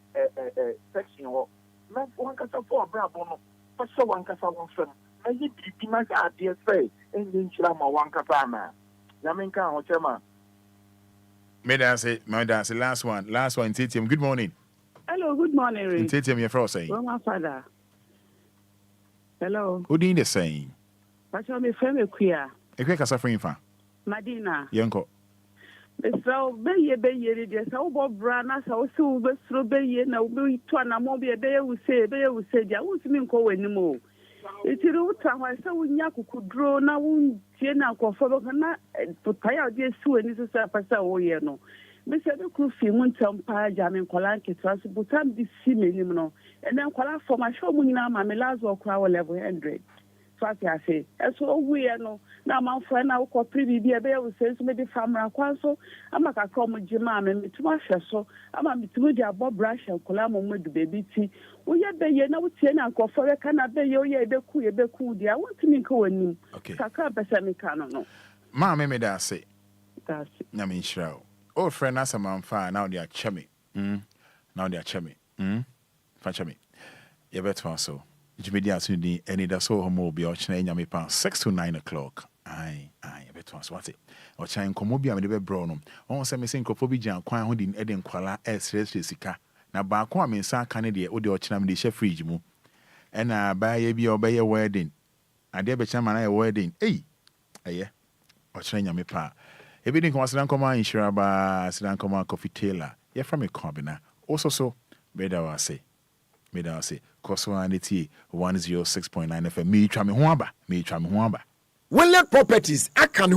section or not one cassa for Abrabon, but so one cassa one friend. I did be my idea say, and then Chama one cassa. Yaminka or Chama. May I say, my dance, last one, Titium. Good morning. Hello, good morning, Ray. Titium, your first saying. Roma Fada. Hello. Who did the saying? But I'm a friend of queer. A quick as a friend for Madina. Yanko. So, be just how Bob Brana, so soon, but through Bay, now be to an amobia, they will say, I won't mean call anymore. It's a road time I saw when Yaku could draw now, Jenna, Coffer, put Paya, dear Sue, and this is a passer, oh, yeah, no. Mr. Kufi won't tell Paya Jam and Colanke, but I'm this similar, and then call for my show, my last or crowd level 100. So I say, as so we are no, now my friend, I will call pretty be a bear with sense, maybe farmer, so I'm a common Jimam and to my so I'm a bit of Bob Brush and Colamo with the baby tea. We are there, you know, 10 and call for a can of bay, the cool, dear. I want to make one. Okay, Saka Bessamicano. No, Mamma, may I say, that's Namin Shrow. Oh, friend, as a man fire, now they are chummy. Now they are chummy. Fachami. You better so. Jimedia to the Anidaso Wɔhɔ be or China Yamipa 6 to 9 o'clock. Aye, better what's it. Or China Comobia with the Bronum. On some missing Copobijan, Quan Hoodin Eden Quala, Sika. Now, Bakwa means Sa Canada, or the Ochinam de Chef Frigimu. And I buy a be or by a wedding. I dare be chairman a wedding. Aye, or China Yamipa. Everything was an uncommon insurer by Sidan Common Coffee Tailor. You're from a combiner. Also, so, better I say. Made I say, Coswanity 106.9 FM. Me, Trammy Huamba. William Properties, I can